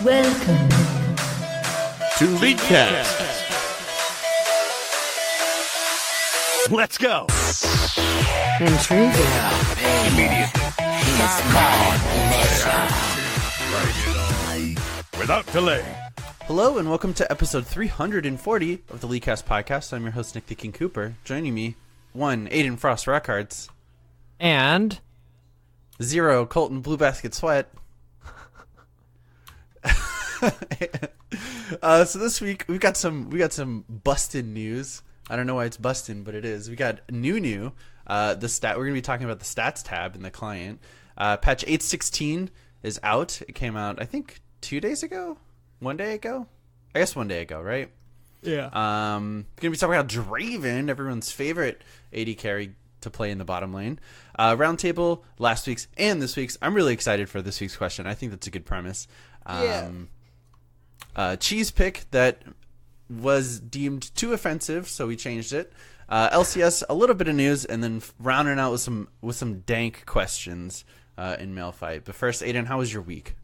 Welcome to Leadcast. Let's go. Intriguing. Without delay. Hello and welcome to episode 340 of the Leadcast podcast. I'm your host, Nick the King Cooper. Joining me, 1, Aiden Frost Rockhards. And 0, Colton Blue Basket Sweat. So this week we got some bustin' news. I don't know why it's bustin', but it is. We got NewNu. We're gonna be talking about the stats tab in the client. Patch 8.16 is out. It came out, I think, 2 days ago. 1 day ago. I guess 1 day ago, right? yeah, Gonna be talking about Draven, everyone's favorite AD carry to play in the bottom lane. Roundtable, last week's and this week's. I'm really excited for this week's question. I think that's a good premise. Cheese pick that was deemed too offensive, so we changed it. LCS, a little bit of news, and then rounding out with some dank questions in Mail Fight. But first, Aiden, how was your week?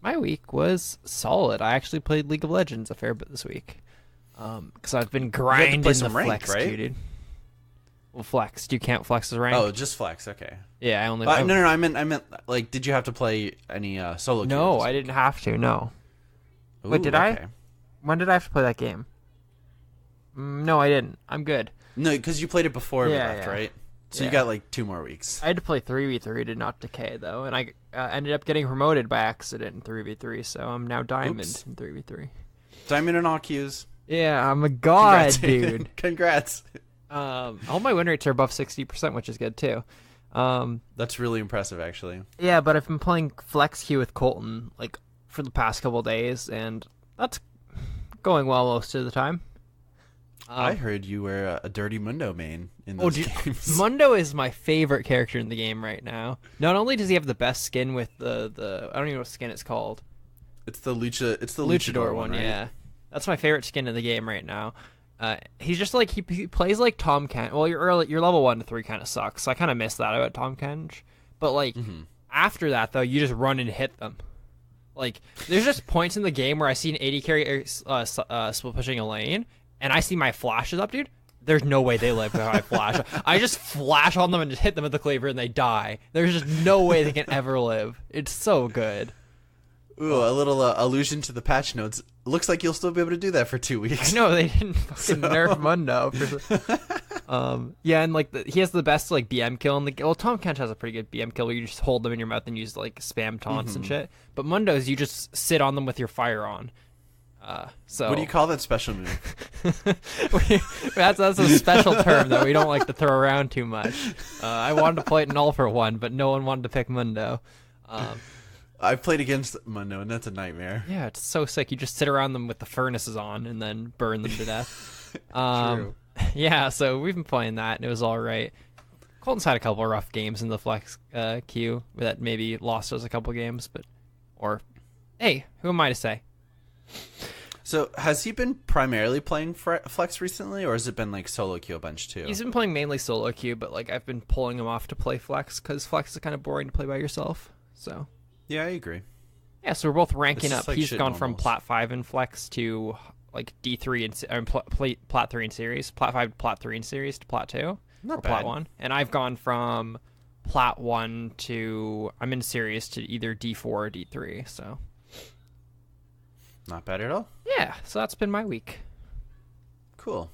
my week was solid. I actually played League of Legends a fair bit this week because I've been grinding the some ranked, flex right? queue, dude. Well, flex. Do you count flex as rank? Oh, just flex. Okay. Yeah, I only. No. I meant like, did you have to play any solo? No, queues? I didn't have to. No. Wait, Ooh, did okay. I? When did I have to play that game? No, I didn't. I'm good. No, because you played it before we Yeah, left, yeah. right? So you Yeah. got like 2 more weeks. I had to play 3v3 to not decay though, and I ended up getting promoted by accident in 3v3, so I'm now diamond Oops. in 3v3. Diamond and all queues. Yeah, I'm a god, Congrats, dude. Aiden. Congrats. All my win rates are above 60%, which is good too. That's really impressive, actually. Yeah, but I've been playing flex queue with Colton like for the past couple days, and that's going well most of the time. I heard you were a Dirty Mundo main in those games. Mundo is my favorite character in the game right now. Not only does he have the best skin with the I don't even know what skin it's called. It's the Luchador one, right? yeah. That's my favorite skin in the game right now. He's just like he plays like Tom Kench. Well, your level 1 to 3 kind of sucks. So I kind of miss that about Tom Kench. But like after that though, you just run and hit them. Like there's just points in the game where I see an AD carry split pushing a lane, and I see my flashes up, dude. There's no way they live if I flash. I just flash on them and just hit them with the cleaver, and they die. There's just no way they can ever live. It's so good. Ooh, a little allusion to the patch notes. Looks like you'll still be able to do that for 2 weeks. I know they didn't fucking nerf Mundo. Yeah, and like he has the best like BM kill in the game. Well, Tom Kench has a pretty good BM kill where you just hold them in your mouth and use like spam taunts and shit. But Mundo's you just sit on them with your fire on. So What do you call that special move? that's a special term that we don't like to throw around too much. I wanted to play it in all for one, but no one wanted to pick Mundo. I've played against Mundo, and that's a nightmare. Yeah, it's so sick. You just sit around them with the furnaces on and then burn them to death. True. Yeah, so we've been playing that, and it was all right. Colton's had a couple of rough games in the flex queue that maybe lost us a couple games, or hey, who am I to say? So has he been primarily playing Flex recently, or has it been like solo queue a bunch too? He's been playing mainly solo queue, but like I've been pulling him off to play flex because flex is kind of boring to play by yourself. So Yeah, I agree. yeah, so we're both ranking It's up. just like He's shit gone from normals. Plat 5 in flex to like D3 and Plat 3 in series, Plat 5 to Plat 3 in series to Plat 2 Not or Plat bad. 1, and I've gone from Plat 1 to I'm in series to either D4 or D3. So Not bad at all. yeah, so that's been my week. Cool.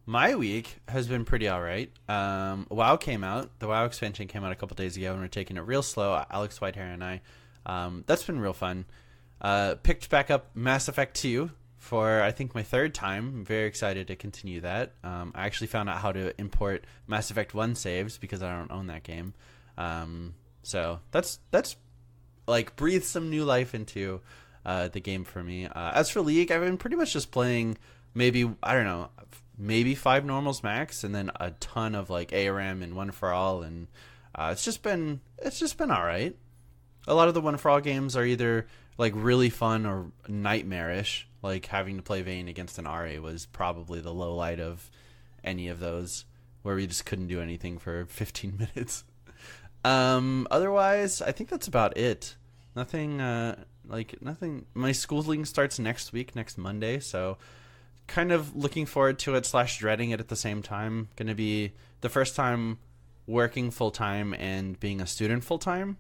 My week has been pretty all right. WoW came out. The WoW expansion came out a couple days ago, and we're taking it real slow. Alex Whitehair and I. That's been real fun. Picked back up Mass Effect 2 for, I think, my 3rd time. I'm very excited to continue that. I actually found out how to import Mass Effect 1 saves because I don't own that game. So that's like breathed some new life into the game for me. As for League, I've been pretty much just playing maybe 5 normals max, and then a ton of like ARM and One for All, and it's just been all right. A lot of the One for All games are either like really fun or nightmarish. Like having to play Vayne against an RA was probably the low light of any of those, where we just couldn't do anything for 15 minutes. Otherwise, I think that's about it. Nothing Like nothing. My schooling starts next week, next Monday, so kind of looking forward to it / dreading it at the same time. Going to be the first time working full time and being a student full time.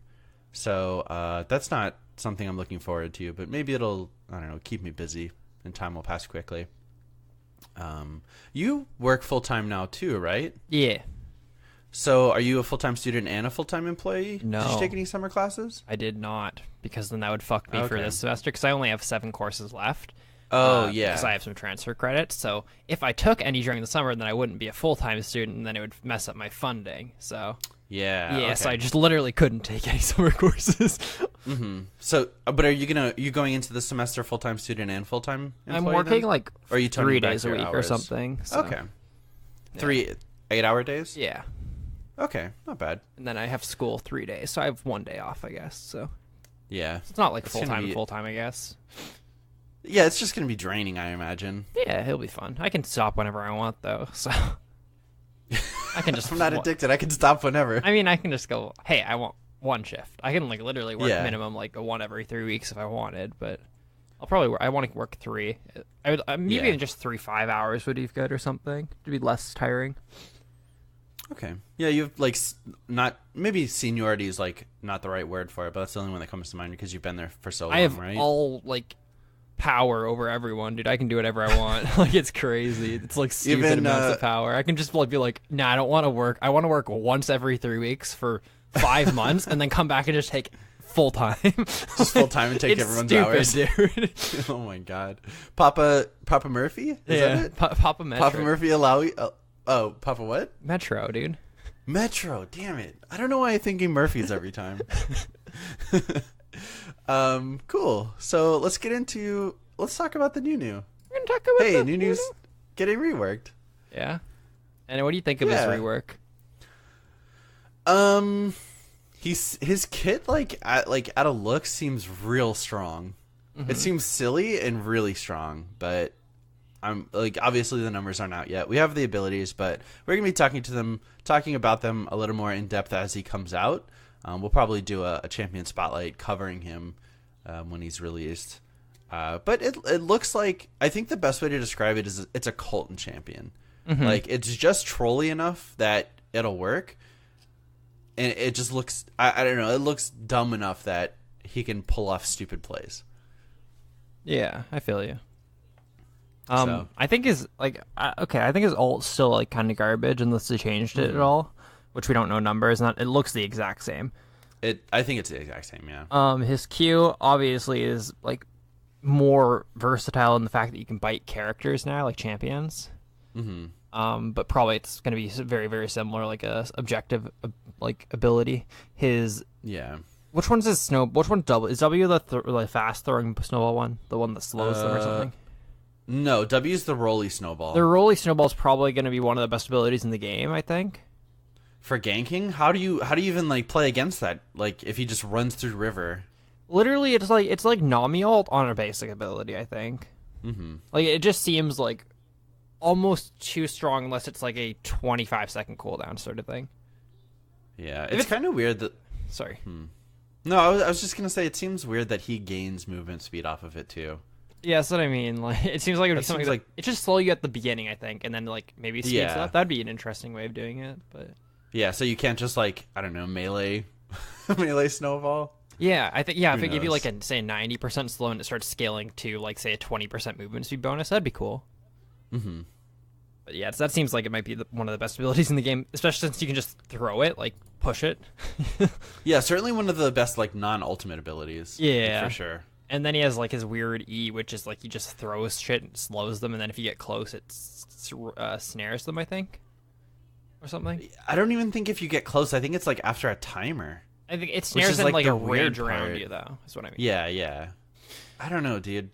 So that's not something I'm looking forward to, but maybe it'll, I don't know, keep me busy and time will pass quickly. You work full time now too, right? Yeah. So are you a full-time student and a full-time employee? No. Did you take any summer classes? I did not, because then that would fuck me for Okay. this semester, because I only have 7 courses left. Oh, yeah. Because I have some transfer credits. So if I took any during the summer, then I wouldn't be a full-time student, and then it would mess up my funding. So Yeah. so I Okay. just literally couldn't take any summer courses. So, but are you going into the semester full-time student and full-time employee? I'm working then? like Or are you 3 turning back days a your week or hours? something. So, Okay. 3 8-hour days? Yeah. Okay, not bad. And then I have school 3 days, so I have 1 day off, I guess. So Yeah. it's not like It's gonna full-time, be- full-time, I guess. Yeah, it's just going to be draining, I imagine. Yeah, it'll be fun. I can stop whenever I want, though. So I can just. I'm not addicted. I can stop whenever. I mean, I can just go, hey, I want 1 shift. I can like literally work Yeah. minimum like a 1 every 3 weeks if I wanted, but I'll probably I want to work 3. I would maybe Yeah. just 5 hours would be good or something to be less tiring. Okay. Yeah, you've like not maybe seniority is like not the right word for it, but that's the only one that comes to mind because you've been there for so long, I have right? all like power over everyone, dude. I can do whatever I want. Like it's crazy. It's like stupid Even, amounts of power. I can just like be like, nah, I don't want to work. I want to work once every 3 weeks for 5 months, and then come back and just take full time. Just full time and take It's everyone's stupid, hours. dude. Oh my god, Papa Murphy? Is that it? Papa Metro. Papa Murphy Alawi? Oh, Papa what? Metro, dude. Metro. Damn it! I don't know why I'm thinking Murphy's every time. Cool. So let's talk about the NewNu. We're gonna talk about Hey, the NewNu's getting reworked. Yeah. And what do you think of his Yeah. rework? His kit at a look seems real strong. It seems silly and really strong, but I'm like obviously the numbers aren't out yet. We have the abilities, but we're gonna be talking about them a little more in depth as he comes out. We'll probably do a champion spotlight covering him when he's released. But it looks like, I think the best way to describe it is it's a Colton champion. Like it's just trolly enough that it'll work. And it just looks, I don't know, it looks dumb enough that he can pull off stupid plays. Yeah, I feel you. So- I think his I think his ult's still like kind of garbage unless they changed it at all, which we don't know numbers. Not it looks the exact same. I think it's the exact same, yeah. His Q obviously is like more versatile in the fact that you can bite characters now, like champions. But probably it's going to be very, very similar, like a objective like ability. His Yeah. which one's his snow? Which one's double? Is W the fast throwing snowball one? The one that slows them or something? No, W's the Rolly Snowball. The Rolly Snowball is probably going to be one of the best abilities in the game, I think. For ganking, how do you even like play against that? Like if he just runs through river. Literally, it's like Nami ult on a basic ability, I think. Like it just seems like almost too strong unless it's like a 25-second cooldown sort of thing. Yeah, it's kind of weird that. Sorry. No, I was just gonna say it seems weird that he gains movement speed off of it too. Yeah, that's what I mean. Like it seems like it would be That something seems like like- it just slow you at the beginning, I think, and then like maybe it speeds Yeah. up. That'd be an interesting way of doing it, but Yeah, so you can't just like I don't know melee snowball. yeah, I think if Who it give you knows? like a say 90% slow and it starts scaling to like say a 20% movement speed bonus, that'd be cool. But yeah, that seems like it might be one of the best abilities in the game, especially since you can just throw it, like push it. Yeah, certainly one of the best like non-ultimate abilities. Yeah. for sure. And then he has like his weird E, which is like he just throws shit and slows them, and then if you get close, it snares them, I think, or something. I don't even think if you get close. I think it's like after a timer. I think it is, snares them like, like the a weird range around part. you, though. Is what I mean. Yeah, yeah. I don't know, dude.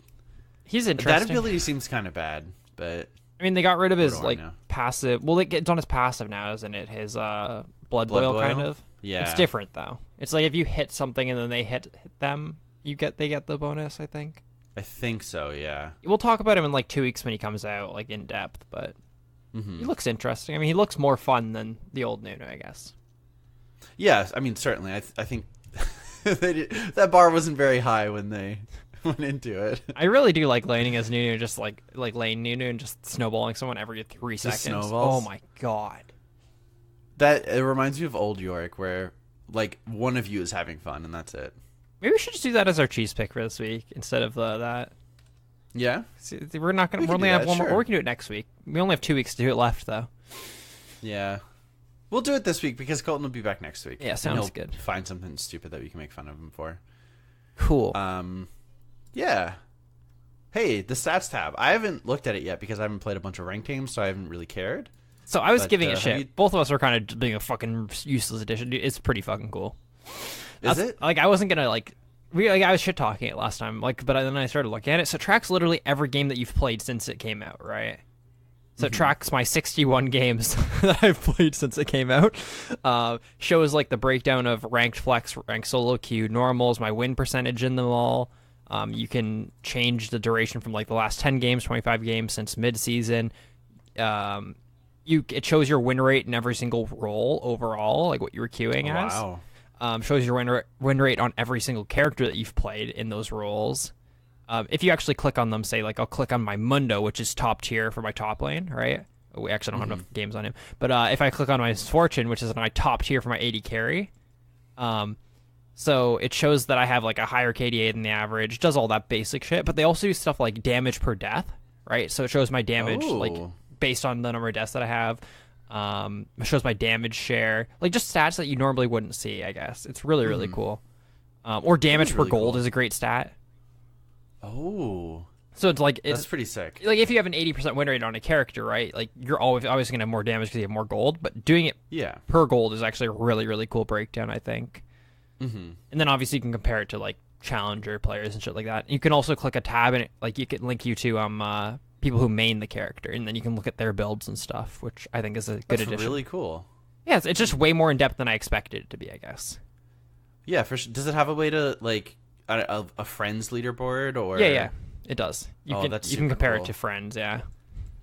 He's interesting. That ability seems kind of bad, but I mean, they got rid of his do I like know? passive. Well, it's on his passive now, isn't it? His blood boil kind of. Yeah. It's different though. It's like if you hit something and then they hit them, they get the bonus. I think. I think so. Yeah. We'll talk about him in like 2 weeks when he comes out, like in depth. But he looks interesting. I mean, he looks more fun than the old NewNu, I guess. Yeah. I mean, certainly. I think That bar wasn't very high when they went into it. I really do like laning as NewNu, just like lane NewNu and just snowballing someone every 3 seconds. snowballs? Oh my god. That it reminds me of old Yorick, where like one of you is having fun and that's it. Maybe we should just do that as our cheese pick for this week instead of that. Yeah, See, we're not gonna. We We can only do have that, one more. sure. Or we can do it next week. We only have 2 weeks to do it left, though. yeah. We'll do it this week because Colton will be back next week. Yeah, and sounds he'll good. Find something stupid that we can make fun of him for. Cool. Yeah. Hey, the stats tab. I haven't looked at it yet because I haven't played a bunch of ranked games, so I haven't really cared. So I was but, giving it have shit. you- Both of us are kind of being a fucking useless addition. Dude, it's pretty fucking cool. Is it? Like, I wasn't gonna I was shit talking it last time. But then I started looking at it. So it tracks literally every game that you've played since it came out, right? So it tracks my 61 games that I've played since it came out. Shows like the breakdown of ranked flex, ranked solo queue, normals, my win percentage in them all. You can change the duration from like the last 10 games, 25 games since mid-season. It shows your win rate in every single role overall, like what you were queuing as. Wow. Shows your win rate on every single character that you've played in those roles. If you actually click on them, say like I'll click on my Mundo, which is top tier for my top lane, right? We actually don't have enough games on him. But if I click on my Fortune, which is my top tier for my AD carry, so it shows that I have like a higher KDA than the average. Does all that basic shit, but they also do stuff like damage per death, right? So it shows my damage like Oh. based on the number of deaths that I have. It shows my damage share, like just stats that you normally wouldn't see. I guess it's really cool. Or damage per really gold cool. is a great stat. Oh, So it's like that's pretty sick. like if you have an 80% win rate on a character, right? Like you're always gonna have more damage because you have more gold. But doing it Yeah. per gold is actually a really cool breakdown, I think. Mm-hmm. And then obviously you can compare it to like challenger players and shit like that. You can also click a tab and like you can link you to people who main the character, and then you can look at their builds and stuff, which I think is a good That's addition. really cool. Yeah, it's just way more in depth than I expected it to be, I guess. Yeah, for sure. Does it have a way to like a friends leaderboard or? Yeah, it does. You Oh, can that's you can super compare cool. it to friends, yeah,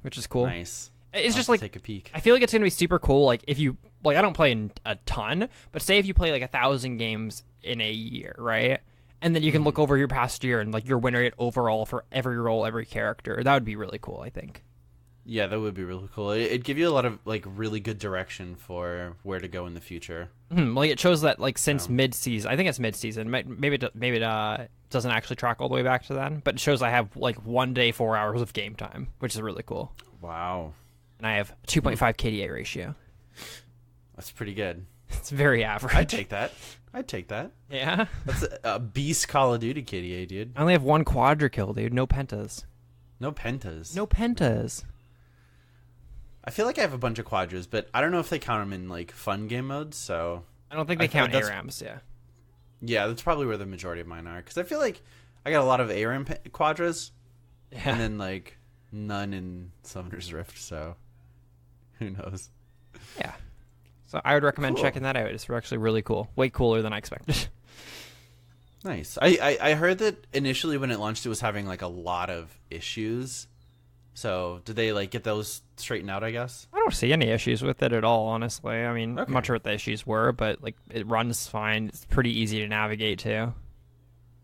which is cool. Nice. It's I'll just have to like take a peek. I feel like it's gonna be super cool. Like if you I don't play a ton, but say if you play like 1,000 games in a year, right? And then you can look over your past year and like your win rate overall for every role, every character. That would be really cool, I think. Yeah, that would be really cool. It'd give you a lot of like really good direction for where to go in the future. Like it shows that like since mid-season, I think it's mid-season. Maybe it doesn't actually track all the way back to then, but it shows I have like 1 day 4 hours of game time, which is really cool. Wow, And I have 2.5 KDA ratio. that's pretty good. It's very average. I'd take that. Yeah. That's a beast Call of Duty KDA, dude. I only have 1 quadra kill, dude. No pentas. No pentas. No pentas. I feel like I have a bunch of quadras, but I don't know if they count them in like fun game modes. So I don't think they I thought count that's- ARAMs, yeah. yeah, that's probably where the majority of mine are. Because I feel like I got a lot of ARAM quadras, Yeah. and then like none in Summoner's Rift. So who knows? Yeah. So I would recommend Cool. checking that out. It's actually really cool. Way cooler than I expected. Nice. I heard that initially when it launched, it was having like a lot of issues. So did they like get those straightened out? I guess. I don't see any issues with it at all, honestly. I mean, Okay. I'm not sure what the issues were, but like it runs fine. It's pretty easy to navigate too.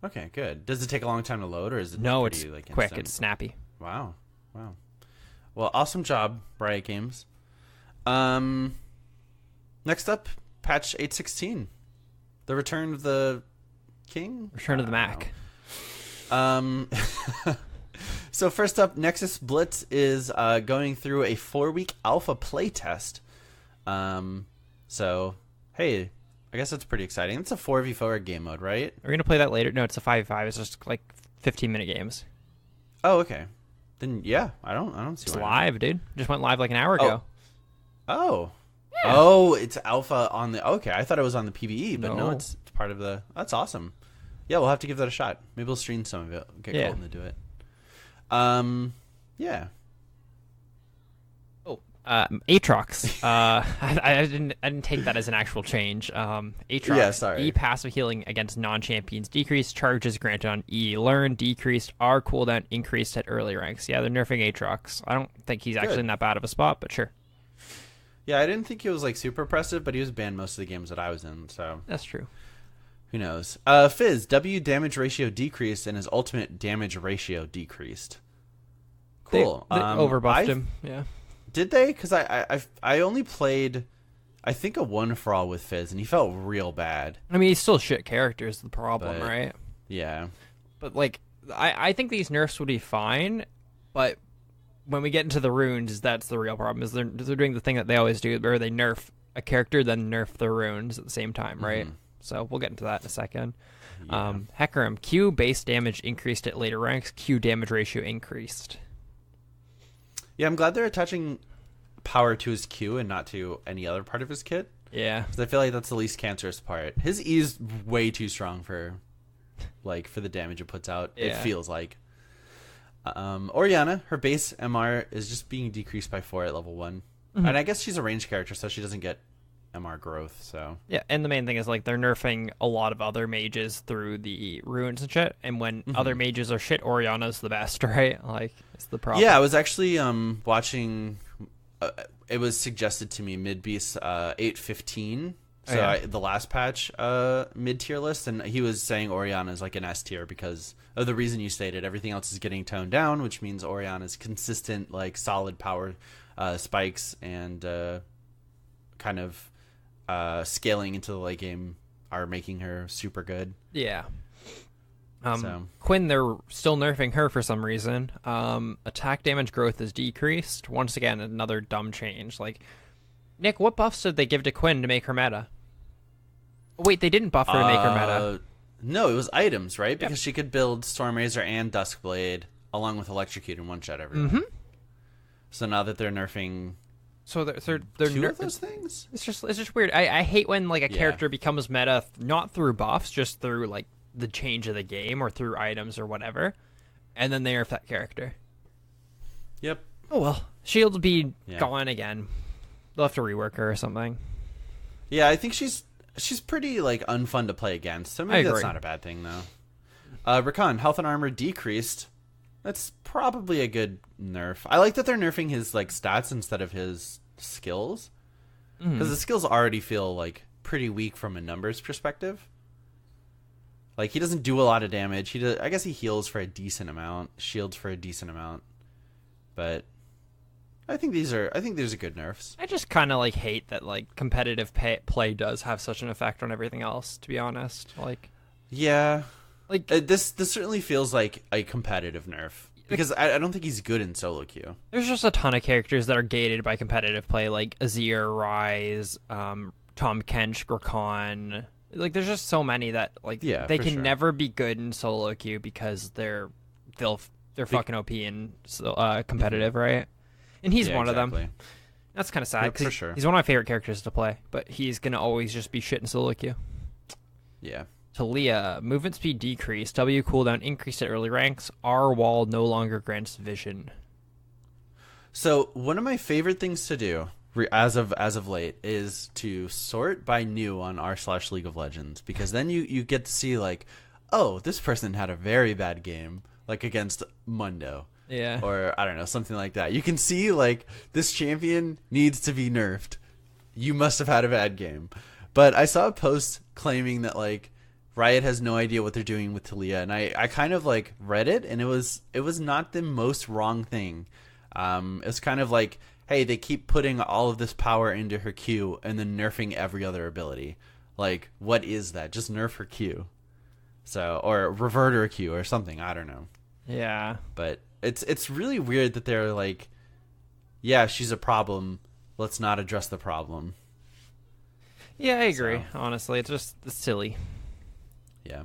Okay, good. Does it take a long time to load, or is it No, pretty, it's like, quick. instant? It's snappy. Wow. Well, awesome job, Riot Games. Next up, patch 8.16, the return of the king. Return of the Mac. So first up, Nexus Blitz is going through a 4-week alpha playtest. So hey, I guess that's pretty exciting. It's a 4v4 game mode, right? Are we gonna play that later? No, it's a 5v5. It's just like 15-minute games. Oh, okay. Then yeah, I don't see It's why not. live, dude. Just went live like an hour ago. Oh. Oh, it's alpha on the. Okay, I thought it was on the PvE, but no, No. it's part of the. That's awesome. Yeah, we'll have to give that a shot. Maybe we'll stream some of it. Get Yeah. Colton to do it. Yeah. Aatrox. I didn't take that as an actual change. Aatrox. Yeah, sorry. E passive healing against non-champions decreased. Charges granted on E. Learn decreased. R cooldown increased at early ranks. Yeah, they're nerfing Aatrox. I don't think he's actually Good. in that bad of a spot, but sure. Yeah, I didn't think he was like super impressive, but he was banned most of the games that I was in. So That's true. Who knows? Fizz, W damage ratio decreased and his ultimate damage ratio decreased. Cool. They overbuffed him. Yeah. Did they? Because I only played, I think, a 1-for-all with Fizz, and he felt real bad. I mean, he's still shit character is the problem, right? Yeah. But, like, I think these nerfs would be fine, but when we get into the runes, that's the real problem, is they're doing the thing that they always do, where they nerf a character, then nerf the runes at the same time, right? So we'll get into that in a second. Yeah. Hecarim, Q base damage increased at later ranks, Q damage ratio increased. Yeah, I'm glad they're attaching power to his Q and not to any other part of his kit. Yeah. Because I feel like that's the least cancerous part. His E is way too strong for the damage it puts out. Yeah. It feels like. Orianna, her base MR is just being decreased by 4 at level 1. And I guess she's a ranged character, so she doesn't get MR growth. So yeah, and the main thing is, like, they're nerfing a lot of other mages through the runes and shit. And when other mages are shit, Orianna's the best, right? Like, it's the problem. yeah, I was actually watching. It was suggested to me mid beast 815. So the last patch mid tier list, and he was saying Orianna is like an S tier because of the reason you stated. Everything else is getting toned down, which means Orianna's consistent, like, solid power spikes and kind of scaling into the late game are making her super good. Yeah. So. Quinn, they're still nerfing her for some reason. Attack damage growth is decreased. Once again, another dumb change. Like, Nick, what buffs did they give to Quinn to make her meta? Oh, wait, they didn't buff her to make her meta. No, it was items, right? Because she could build Storm Razor and Duskblade along with Electrocute and one-shot everyone. So now that they're nerfing So they're two of those things? It's just weird. I hate when, like, a character becomes meta not through buffs, just through, like, the change of the game or through items or whatever, and then they nerf that character. Yep. Oh well, Shield'll be gone again. They'll have to rework her or something. Yeah, I think she's pretty, like, unfun to play against. So maybe that's not a bad thing though. Rakan, health and armor decreased. That's probably a good nerf. I like that they're nerfing his, like, stats instead of his skills, because the skills already feel, like, pretty weak from a numbers perspective. Like, he doesn't do a lot of damage. I guess he heals for a decent amount, shields for a decent amount, but I think these are good nerfs. I just kind of, like, hate that, like, competitive play does have such an effect on everything else. To be honest, like, yeah. like this certainly feels like a competitive nerf, because I don't think he's good in solo queue. There's just a ton of characters that are gated by competitive play, like Azir, Ryze, Tom Kench, Rakan. Like, there's just so many that, like, they can never be good in solo queue because they're fucking OP and competitive, right? And he's one of them. That's kind of sad because he's one of my favorite characters to play, but he's gonna always just be shit in solo queue. Yeah. Talia, movement speed decreased, W cooldown increased at early ranks, R wall no longer grants vision. So one of my favorite things to do, as of late, is to sort by new on r/League of Legends, because then you get to see, like, oh, this person had a very bad game, like against Mundo. Yeah. Or, I don't know, something like that. You can see, like, this champion needs to be nerfed. You must have had a bad game. But I saw a post claiming that, like, Riot has no idea what they're doing with Talia, and I kind of, like, read it, and it was not the most wrong thing. It's kind of like, hey, they keep putting all of this power into her Q and then nerfing every other ability. Like, what is that? Just nerf her Q. So, or revert her Q or something. I don't know. Yeah. But it's really weird that they're like, yeah, she's a problem. Let's not address the problem. Yeah, I agree. So, honestly, it's silly. Yeah.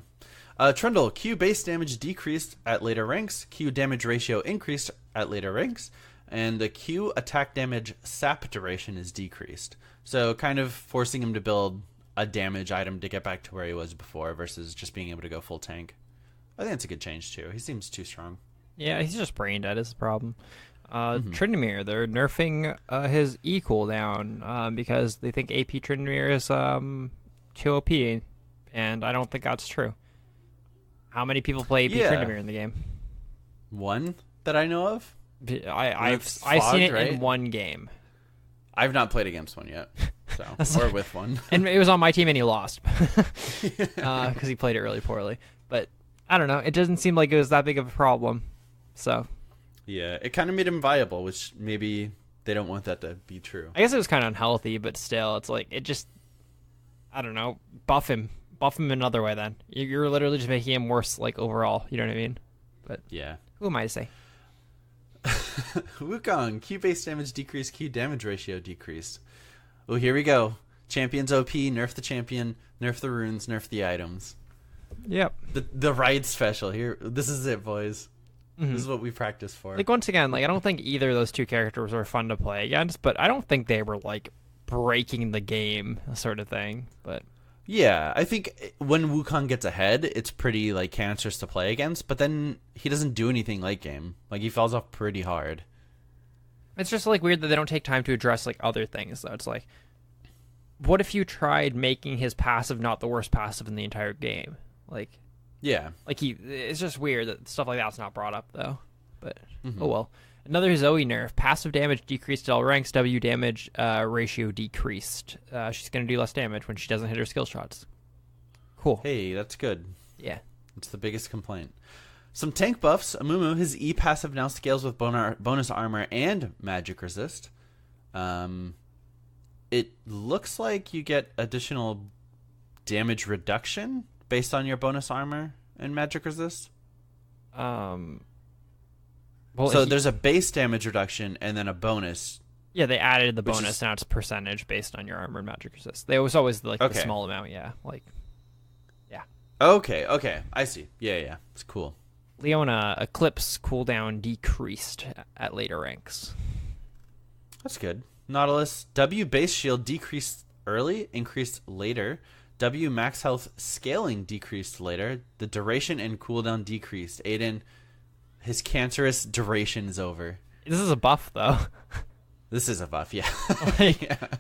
Trundle, Q base damage decreased at later ranks. Q damage ratio increased at later ranks. And the Q attack damage sap duration is decreased. So kind of forcing him to build a damage item to get back to where he was before versus just being able to go full tank. I think it's a good change too. He seems too strong. Yeah, he's just brain dead is the problem. Tryndamere, they're nerfing his E cooldown because they think AP Tryndamere is too OP, and I don't think that's true. How many people play AP Tryndamere in the game? One that I know of. I've seen it in one game. I've not played against one yet. So, or with one. And it was on my team, and he lost because he played it really poorly. But I don't know. It doesn't seem like it was that big of a problem. So yeah, it kind of made him viable, which maybe they don't want that to be true. I guess it was kind of unhealthy, but still, it's like it just. I don't know. Buff him another way. Then you're literally just making him worse, like overall. You know what I mean? But yeah, who am I to say? Wukong, Q base damage decreased, Q damage ratio decreased. Oh, here we go. Champions OP, nerf the champion, nerf the runes, nerf the items. Yep. The raid special here. This is it, boys. This is what we practiced for. Like once again, like I don't think either of those two characters were fun to play against, but I don't think they were like breaking the game sort of thing. But yeah, I think when Wukong gets ahead, it's pretty like cancerous to play against, but then he doesn't do anything late game. Like he falls off pretty hard. It's just like weird that they don't take time to address like other things though. It's like, what if you tried making his passive not the worst passive in the entire game? Like, yeah, like it's just weird that stuff like that's not brought up though. But oh well. Another Zoe nerf. Passive damage decreased at all ranks. W damage ratio decreased. She's going to do less damage when she doesn't hit her skill shots. Cool. Hey, that's good. Yeah. It's the biggest complaint. Some tank buffs. Amumu, his E passive now scales with bonus armor and magic resist. It looks like you get additional damage reduction based on your bonus armor and magic resist. Well, so there's a base damage reduction and then a bonus. Yeah, they added the bonus. Now it's a percentage based on your armor and magic resist. They was always like the small amount. Yeah, like yeah. Okay, I see. Yeah, it's cool. Leona Eclipse cooldown decreased at later ranks. That's good. Nautilus W base shield decreased early, increased later. W max health scaling decreased later. The duration and cooldown decreased. Aiden, his cancerous duration is over. This is a buff, though. This is a buff, yeah.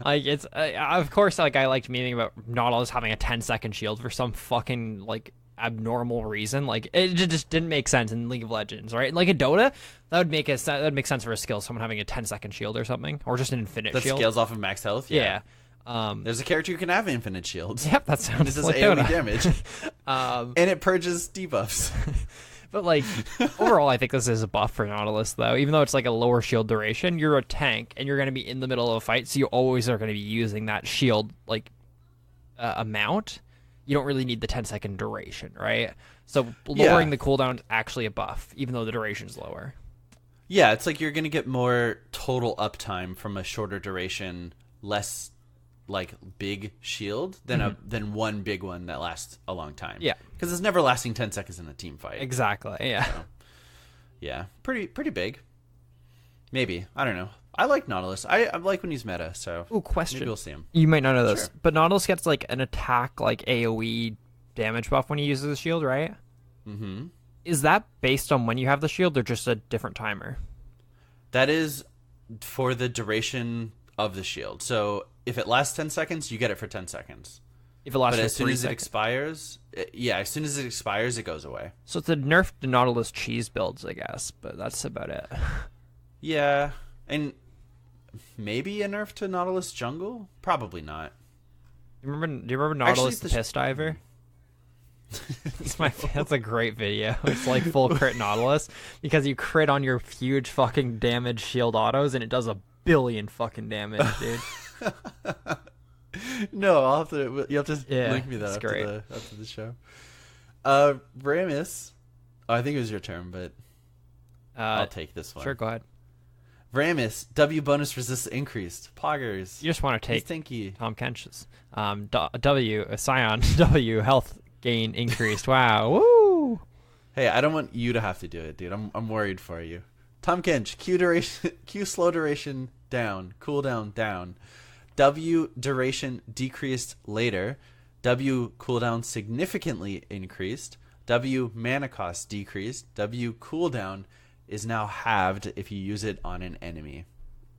like it's of course, like I liked meaning about Nautilus having a 10-second shield for some fucking like abnormal reason. Like it just didn't make sense in League of Legends, right? Like in Dota, that would make sense for a skill, someone having a 10-second shield or something, or just an infinite shield. That scales off of max health. Yeah. There's a character who can have infinite shields. Yep, that sounds this is like AoE Dota. damage. And it purges debuffs. But like overall, I think this is a buff for Nautilus, though. Even though it's like a lower shield duration, you're a tank and you're going to be in the middle of a fight, so you always are going to be using that shield like amount. You don't really need the 10-second duration, right? So lowering the cooldown is actually a buff, even though the duration's lower. Yeah, it's like you're going to get more total uptime from a shorter duration, less like big shield than one big one that lasts a long time. Yeah, because it's never lasting 10 seconds in a team fight. Exactly. Yeah. So, yeah, pretty big. Maybe, I don't know. I like Nautilus. I like when he's meta. So question. Maybe we'll see him. You might not know this, Sure. but Nautilus gets like an attack like AOE damage buff when he uses the shield, right? Mm-hmm. Is that based on when you have the shield, or just a different timer? That is for the duration of the shield. So if it lasts 10 seconds, you get it for 10 seconds. If it lasts but for as soon 3 as seconds. it expires, as soon as it expires, it goes away. So it's a nerf to Nautilus cheese builds, I guess, but that's about it. Yeah, and maybe a nerf to Nautilus jungle? Probably not. Do you remember Nautilus Actually, the Piss Diver? That's a great video. It's like full crit Nautilus because you crit on your huge fucking damage shield autos and it does 1 billion fucking damage, dude. No, you have to link me that after the show. Ramus, I think it was your turn, but I'll take this one. Sure, go ahead. Ramus, W bonus resist increased. Poggers. You just want to take Stinky. Tom Kench's. Scion W health gain increased. Wow. Woo! Hey, I don't want you to have to do it, dude. I'm worried for you. Tom Kench, Q slow duration down, cooldown down. W duration decreased later. W cooldown significantly increased. W mana cost decreased. W cooldown is now halved if you use it on an enemy.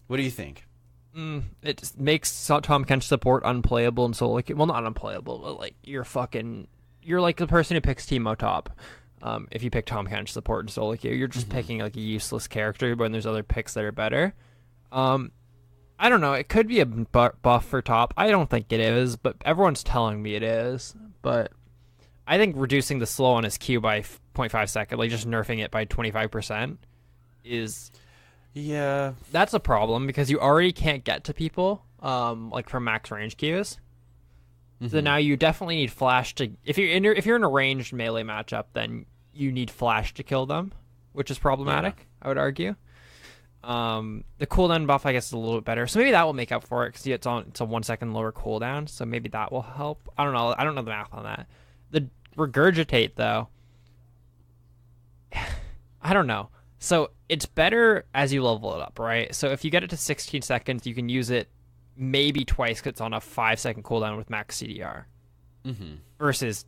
What do you think? It just makes Tom Kench support unplayable and solo queue. Well, not unplayable, but like you're like the person who picks Teemo top. If you pick Tom Kench support and solo queue, you're just picking like a useless character when there's other picks that are better. I don't know. It could be a buff for top. I don't think it is, but everyone's telling me it is. But I think reducing the slow on his Q by 0.5 second, like just nerfing it by 25%, is that's a problem because you already can't get to people like from max range Qs. So now you definitely need flash to if you're in a ranged melee matchup, then you need flash to kill them, which is problematic. I would argue. The cooldown buff, I guess, is a little bit better, so maybe that will make up for it because it's a 1 second lower cooldown, so maybe that will help. I don't know. I don't know the math on that. The regurgitate though, I don't know. So it's better as you level it up, right? So if you get it to 16 seconds, you can use it maybe twice because it's on a 5 second cooldown with max CDR. Versus,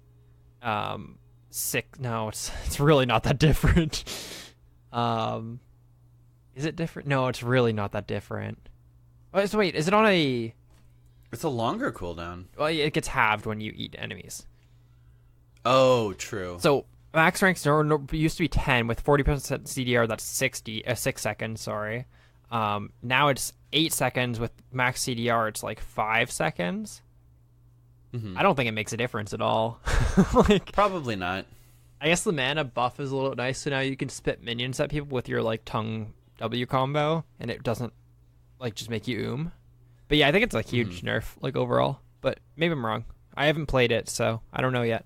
six. No, it's really not that different. Is it different? No, it's really not that different. Oh, so wait, is it on a? It's a longer cooldown. Well, it gets halved when you eat enemies. Oh, true. So max ranks used to be 10 with 40% CDR. That's 6 seconds. Sorry. Now it's 8 seconds with max CDR. It's like 5 seconds. I don't think it makes a difference at all. Like, probably not. I guess the mana buff is a little nice, so now you can spit minions at people with your like tongue W combo, and it doesn't like just make you But yeah, I think it's a huge nerf like overall. But maybe I'm wrong. I haven't played it, so I don't know yet.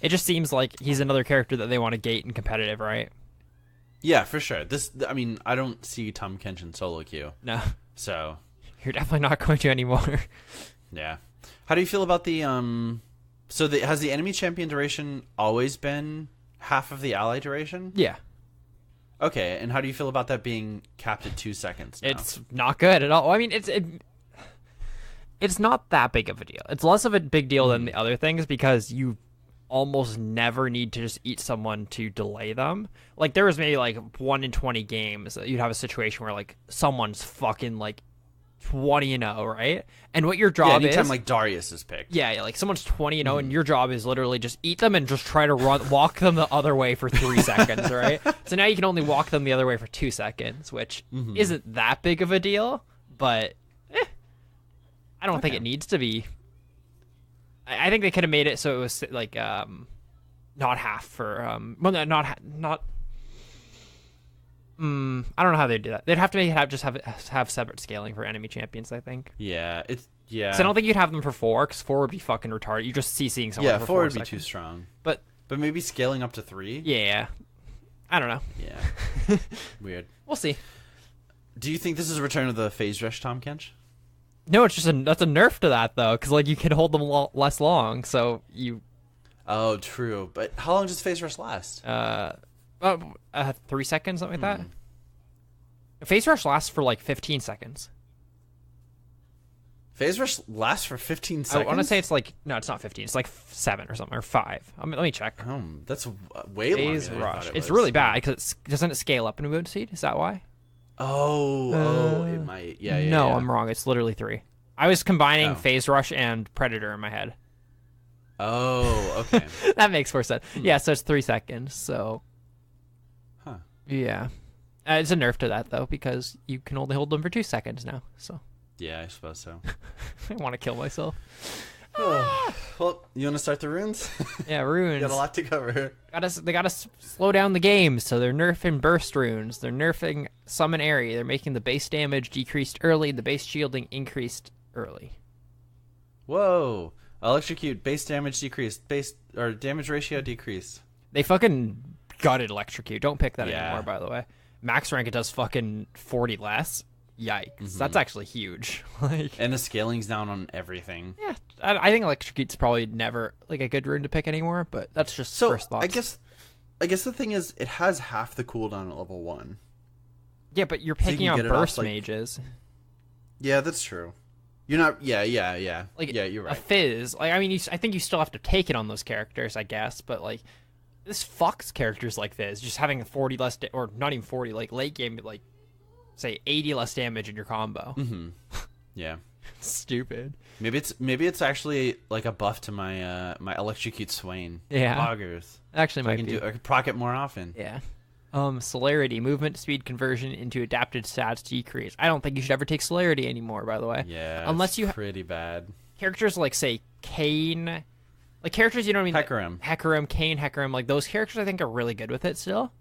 It just seems like he's another character that they want to gate in competitive, right? Yeah, for sure. I mean, I don't see Tahm Kench in solo queue. No. So you're definitely not going to anymore. Yeah. How do you feel about the has the enemy champion duration always been half of the ally duration? Yeah. Okay, and how do you feel about that being capped at 2 seconds now? It's not good at all. I mean, it's not that big of a deal. It's less of a big deal than the other things because you almost never need to just eat someone to delay them. Like, there was maybe like 1 in 20 games you'd have a situation where like someone's fucking like 20-0, right? And what your job is, anytime like Darius is picked. Yeah, like someone's 20-0 and your job is literally just eat them and just try to walk them the other way for 3 seconds, right? So now you can only walk them the other way for 2 seconds, which isn't that big of a deal, but I don't think it needs to be. I think they could have made it so it was like not half for not. I don't know how they'd do that. They'd have to have separate scaling for enemy champions, I think. Yeah, So I don't think you'd have them for 4, because 4 would be fucking retarded. You just seeing someone for 4 would seconds. be too strong. But maybe scaling up to 3? Yeah. I don't know. Yeah. Weird. We'll see. Do you think this is a return of the phase rush Tahm Kench? No, it's just that's a nerf to that, though, because like you can hold them less long, so you... Oh, true. But how long does phase rush last? 3 seconds, something like that. Phase rush lasts for like 15 seconds. Phase rush lasts for 15 seconds? I want to say it's like... No, it's not 15. It's like 7 or something, or 5. I mean, let me check. That's way longer Phase than I rush. thought It's was. really bad, because doesn't it scale up in a mode seed? Is that why? It might. Yeah, No, yeah. I'm wrong. It's literally 3. I was combining phase rush and predator in my head. Oh, okay. That makes more sense. Yeah, so it's 3 seconds. So, yeah, it's a nerf to that though because you can only hold them for 2 seconds now. So, yeah, I suppose so. I want to kill myself. Well, you want to start the runes? Yeah, runes. Got a lot to cover. They gotta slow down the game, so they're nerfing burst runes. They're nerfing summon area. They're making the base damage decreased early, the base shielding increased early. Whoa! Electrocute, base damage decreased, damage ratio decreased. They fucking gutted electrocute. Don't pick that anymore, by the way. Max rank it does fucking 40 less. Yikes! That's actually huge. And the scaling's down on everything. Yeah, I think electrocute's probably never like a good rune to pick anymore. But that's just first thoughts. I guess the thing is, it has half the cooldown at level 1. Yeah, but you're So you picking can out get it off, burst like- mages. Yeah, that's true. You're not. Yeah. Like, yeah, you're A right. fizz. Like, I mean, I think you still have to take it on those characters, I guess. But like, this fucks characters like Fizz. Just having a 40 less, or not even 40, like late game, like say 80 less damage in your combo. Yeah. Stupid. Maybe it's actually like a buff to my my electrocute Swain. Yeah. Poggers. Actually, I might be. can proc it more often. Yeah. Celerity, movement speed conversion into adapted stats decrease. I don't think you should ever take celerity anymore, by the way. Yeah, unless you pretty bad. Characters like, say, Kane, like characters, you know what I mean? Hecarim, Kane, Hecarim, like those characters I think are really good with it still.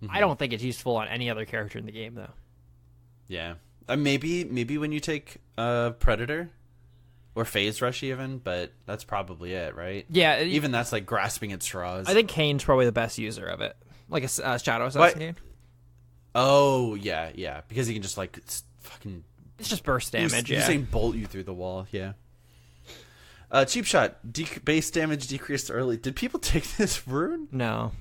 I don't think it's useful on any other character in the game, though. Yeah. Maybe when you take Predator or Phase Rush even, but that's probably it, right? Yeah. Even that's like grasping at straws. I think Kane's probably the best user of it. Like a Shadow Assassin game. Oh, yeah. Because he can just like fucking... It's just burst damage, yeah. Usain Bolt you through the wall, yeah. Cheap Shot, base damage decreased early. Did people take this rune? No.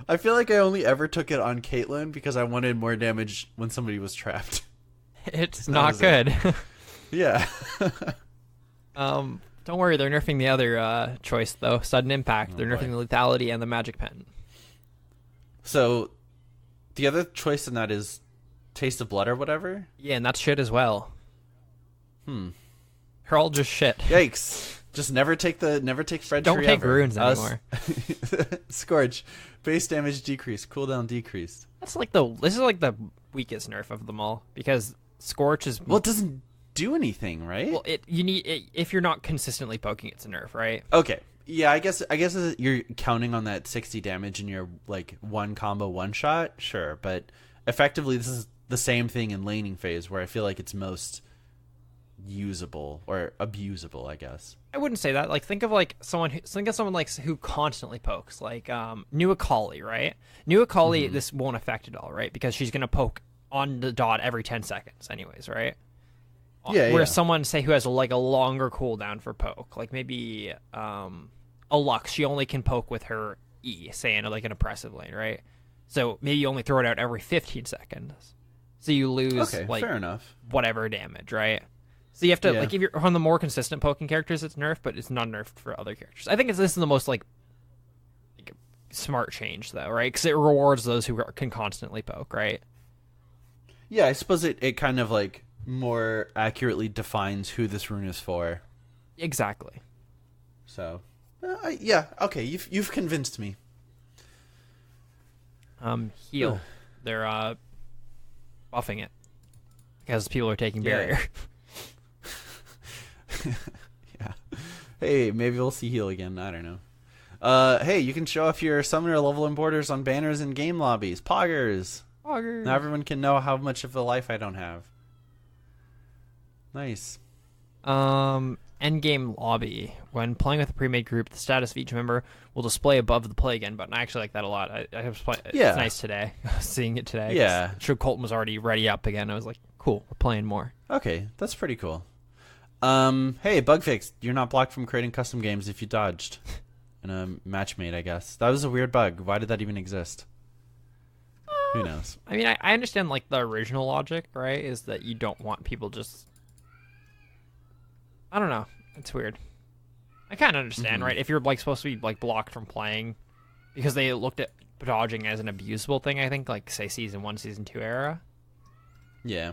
I feel like I only ever took it on Caitlyn because I wanted more damage when somebody was trapped. It's not good. Yeah. Don't worry, they're nerfing the other choice, though. Sudden Impact. They're nerfing the lethality and the magic pen. So, the other choice in that is Taste of Blood or whatever? Yeah, and that's shit as well. They're all just shit. Yikes. Just never take Fred Don't Tree take ever. runes anymore. Scorch. Base damage decreased. Cooldown decreased. This is like the weakest nerf of them all because Scorch is Well, it doesn't do anything, right? well. You need it if you're not consistently poking. It's a nerf, right? Okay. Yeah, I guess you're counting on that 60 damage in your like one combo one shot. Sure, but effectively this is the same thing in laning phase where I feel like it's most usable or abusable, I guess. I wouldn't say that. Like think of someone like who constantly pokes, like New Akali, right? New Akali, this won't affect at all, right? Because she's gonna poke on the dot every 10 seconds, anyways, right? Yeah. Whereas someone say who has like a longer cooldown for poke, like maybe a Lux, she only can poke with her E, say in like an oppressive lane, right? So maybe you only throw it out every 15 seconds, so you lose like fair enough. whatever damage, right? So you have to like if you're on the more consistent poking characters, it's nerfed, but it's not nerfed for other characters. I think this is the most like smart change though, right? Because it rewards those who can constantly poke, right? Yeah, I suppose it kind of like more accurately defines who this rune is for. Exactly. So, yeah, okay, you've convinced me. Heal. They're buffing it because people are taking barrier. Yeah. Hey, maybe we'll see heal again. I don't know. Hey, you can show off your summoner level and borders on banners in game lobbies. Poggers. Now everyone can know how much of a life I don't have. Nice. Endgame lobby. When playing with a pre-made group, the status of each member will display above the play again button. I actually like that a lot. It's nice today. Seeing it today. Yeah. Sure, Colton was already ready up again. I was like, cool, we're playing more. Okay, that's pretty cool. Hey, bug fix. You're not blocked from creating custom games if you dodged in a match made, I guess. That was a weird bug. Why did that even exist? Who knows? I mean, I understand like the original logic, right? Is that you don't want people just... I don't know. It's weird. I kind of understand, right? If you're like supposed to be like blocked from playing because they looked at dodging as an abusable thing, I think, like say Season 1, Season 2 era. Yeah.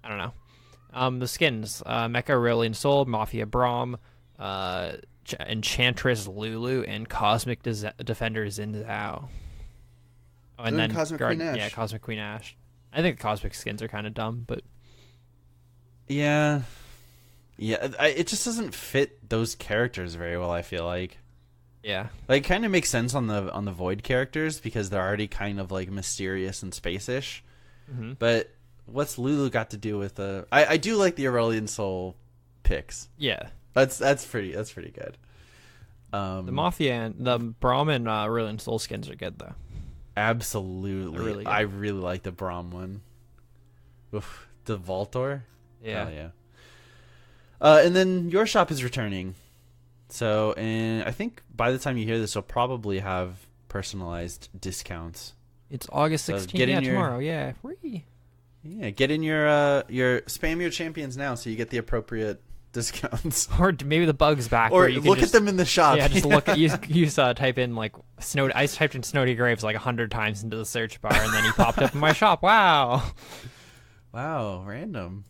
I don't know. The skins, Mecha Aurelion Soul, Mafia Braum, Enchantress Lulu, and Cosmic Defender Xin Zhao. Oh, and then Cosmic Queen Ash. Yeah, Cosmic Queen Ash. I think the Cosmic skins are kind of dumb, but... Yeah. Yeah, it just doesn't fit those characters very well, I feel like. Yeah. Like, it kind of makes sense on the Void characters because they're already kind of, like, mysterious and space-ish. Mm-hmm. But what's Lulu got to do with the... I do like the Aurelion Soul picks. Yeah. That's pretty good. The Mafia and the Braum and Aurelion Soul skins are good, though. Absolutely. They're really good. I really like the Braum one. Oof. The Voltor? Yeah. Oh, yeah. And then your shop is returning. So, and I think by the time you hear this, you'll probably have personalized discounts. It's August 16th, tomorrow. Yeah, free. Yeah, get in your spam your champions now so you get the appropriate discounts. Or maybe the bug's back. Or where you look can at them in the shop. Yeah, just look at use type in like Snow. I typed in Snowdy Graves like 100 times into the search bar, and then he popped up in my shop. Wow. Wow, random.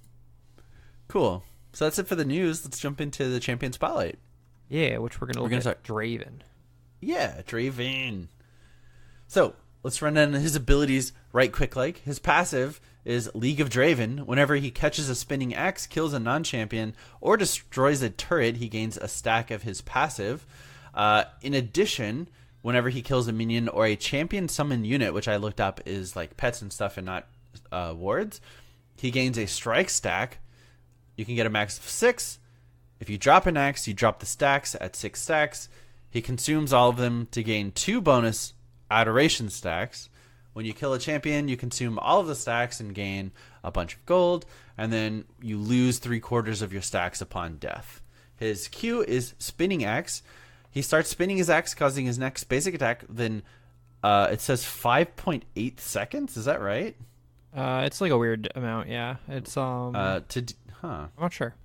Cool. So that's it for the news. Let's jump into the champion spotlight. Yeah, which we're gonna look at start Draven. Yeah, Draven. So let's run down his abilities right quick. Like his passive is League of Draven. Whenever he catches a spinning axe, kills a non-champion, or destroys a turret, he gains a stack of his passive. In addition, whenever he kills a minion or a champion summon unit, which I looked up is like pets and stuff and not wards, he gains a strike stack. You can get a max of 6. If you drop an axe, you drop the stacks at 6 stacks. He consumes all of them to gain 2 bonus adoration stacks. When you kill a champion, you consume all of the stacks and gain a bunch of gold, and then you lose 3/4 of your stacks upon death. His Q is Spinning Axe. He starts spinning his axe, causing his next basic attack. Then it says 5.8 seconds. Is that right? It's like a weird amount. Yeah, it's I'm not sure.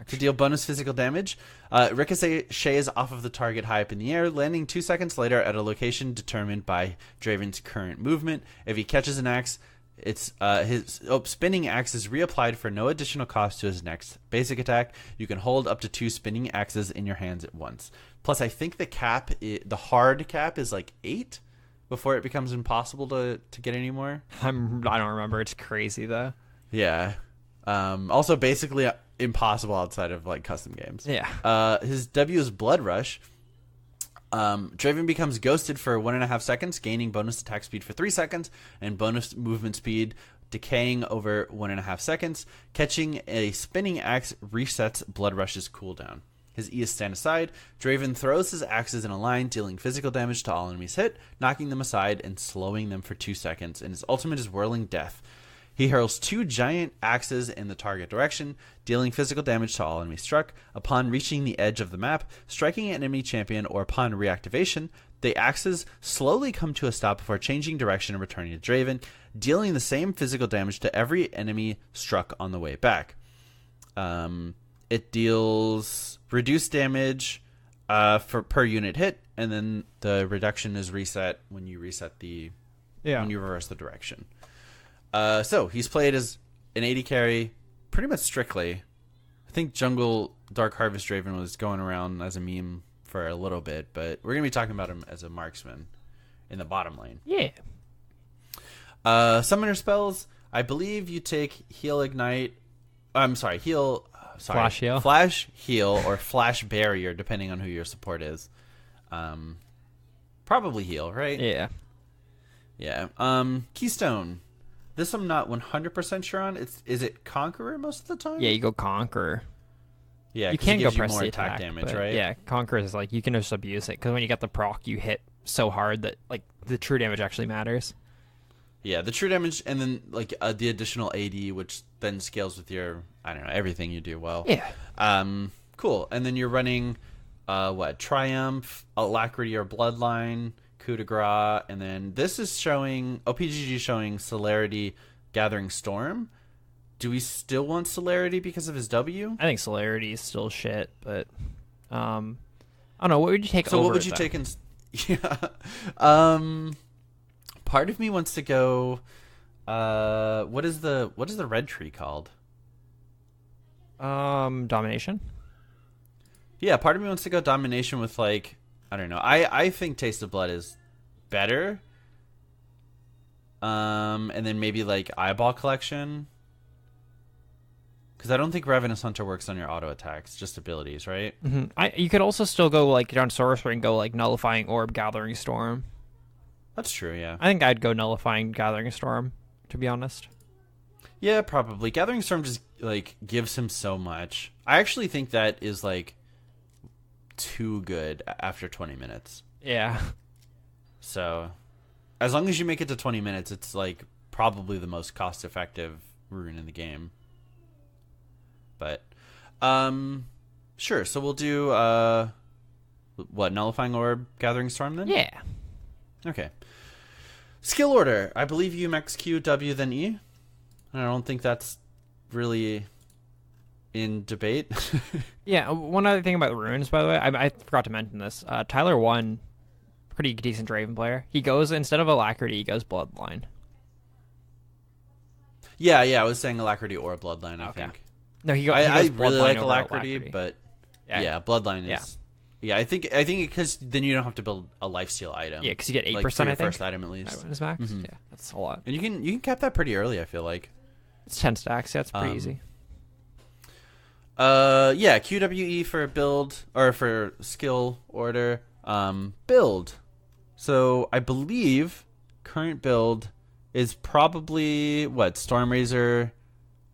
To deal bonus physical damage, ricochets off of the target high up in the air, landing 2 seconds later at a location determined by Draven's current movement. If he catches an axe, it's his spinning axe is reapplied for no additional cost to his next basic attack. You can hold up to 2 spinning axes in your hands at once. Plus, I think the hard cap is like 8 before it becomes impossible to get any more. I don't remember. It's crazy though. Yeah. Also, basically impossible outside of like custom games. Yeah. His W is Blood Rush. Draven becomes ghosted for 1.5 seconds, gaining bonus attack speed for 3 seconds and bonus movement speed, decaying over 1.5 seconds. Catching a spinning axe resets Blood Rush's cooldown. His E is Stand Aside. Draven throws his axes in a line, dealing physical damage to all enemies hit, knocking them aside and slowing them for 2 seconds. And his ultimate is Whirling Death. He hurls 2 giant axes in the target direction, dealing physical damage to all enemies struck. Upon reaching the edge of the map, striking an enemy champion, or upon reactivation, the axes slowly come to a stop before changing direction and returning to Draven, dealing the same physical damage to every enemy struck on the way back. It deals reduced damage per unit hit, and then the reduction is reset when you when you reverse the direction. So he's played as an AD carry pretty much strictly. I think Jungle Dark Harvest Draven was going around as a meme for a little bit, but we're going to be talking about him as a marksman in the bottom lane. Yeah. Summoner spells, I believe you take Heal Ignite. Flash Heal. Flash Heal or Flash Barrier, depending on who your support is. Probably Heal, right? Yeah. Yeah. Keystone. This I'm not 100% sure on. Is it Conqueror most of the time? Yeah, you go Conqueror. Yeah, you can go press more the attack damage, right? Yeah, Conqueror is like you can just abuse it because when you get the proc, you hit so hard that like the true damage actually matters. Yeah, the true damage, and then like the additional AD, which then scales with your everything you do well. Yeah. Cool. And then you're running Triumph, Alacrity or Bloodline, Coup de Grace, and then this is showing OPGG showing Celerity, Gathering Storm. Do we still want Celerity because of his W? I think Celerity is still shit, but I don't know. What would you take? So over what would you then? take in? Yeah. Part of me wants to go. What is the red tree called? Domination. Yeah, part of me wants to go Domination with like I don't know. I think Taste of Blood is better. And then maybe like Eyeball Collection. Because I don't think Ravenous Hunter works on your auto attacks, just abilities, right? Mm-hmm. You could also still go like down Sorcerer and go like Nullifying Orb, Gathering Storm. That's true, yeah. I think I'd go Nullifying Gathering Storm, to be honest. Yeah, probably. Gathering Storm just like gives him so much. I actually think that is like too good after 20 minutes. Yeah. So, as long as you make it to 20 minutes, it's like probably the most cost-effective rune in the game. But, sure. So we'll do Nullifying Orb, Gathering Storm then? Yeah. Okay. Skill order. I believe you max Q, W, then E. I don't think that's really in debate. Yeah, one other thing about the runes, by the way, I forgot to mention this. Tyler won, pretty decent Draven player. He goes, instead of Alacrity, he goes Bloodline. Yeah, I was saying Alacrity or Bloodline, I think. No, he I goes really Bloodline like over Alacrity, but yeah, Bloodline is Yeah, I think because then you don't have to build a lifesteal item. Yeah, because you get 8%. Like for your I think first item at least. is max. Yeah, that's a lot. And you can cap that pretty early. I feel like. It's 10 stacks. Yeah, it's pretty easy. Yeah, QWE for build or for skill order. Build. So I believe current build is probably what Stormrazor,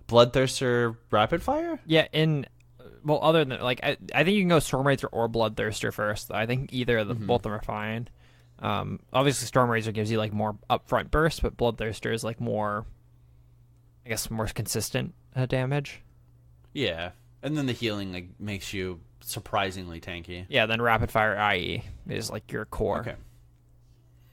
Bloodthirster, Rapid Fire. Yeah, well, other than like, I think you can go Stormrazor or Bloodthirster first. I think either of them, both of them are fine. Obviously Stormrazor gives you like more upfront burst, but Bloodthirster is like more, I guess, more consistent damage. Yeah, and then the healing like makes you surprisingly tanky. Yeah, then Rapid Fire IE is like your core. Okay.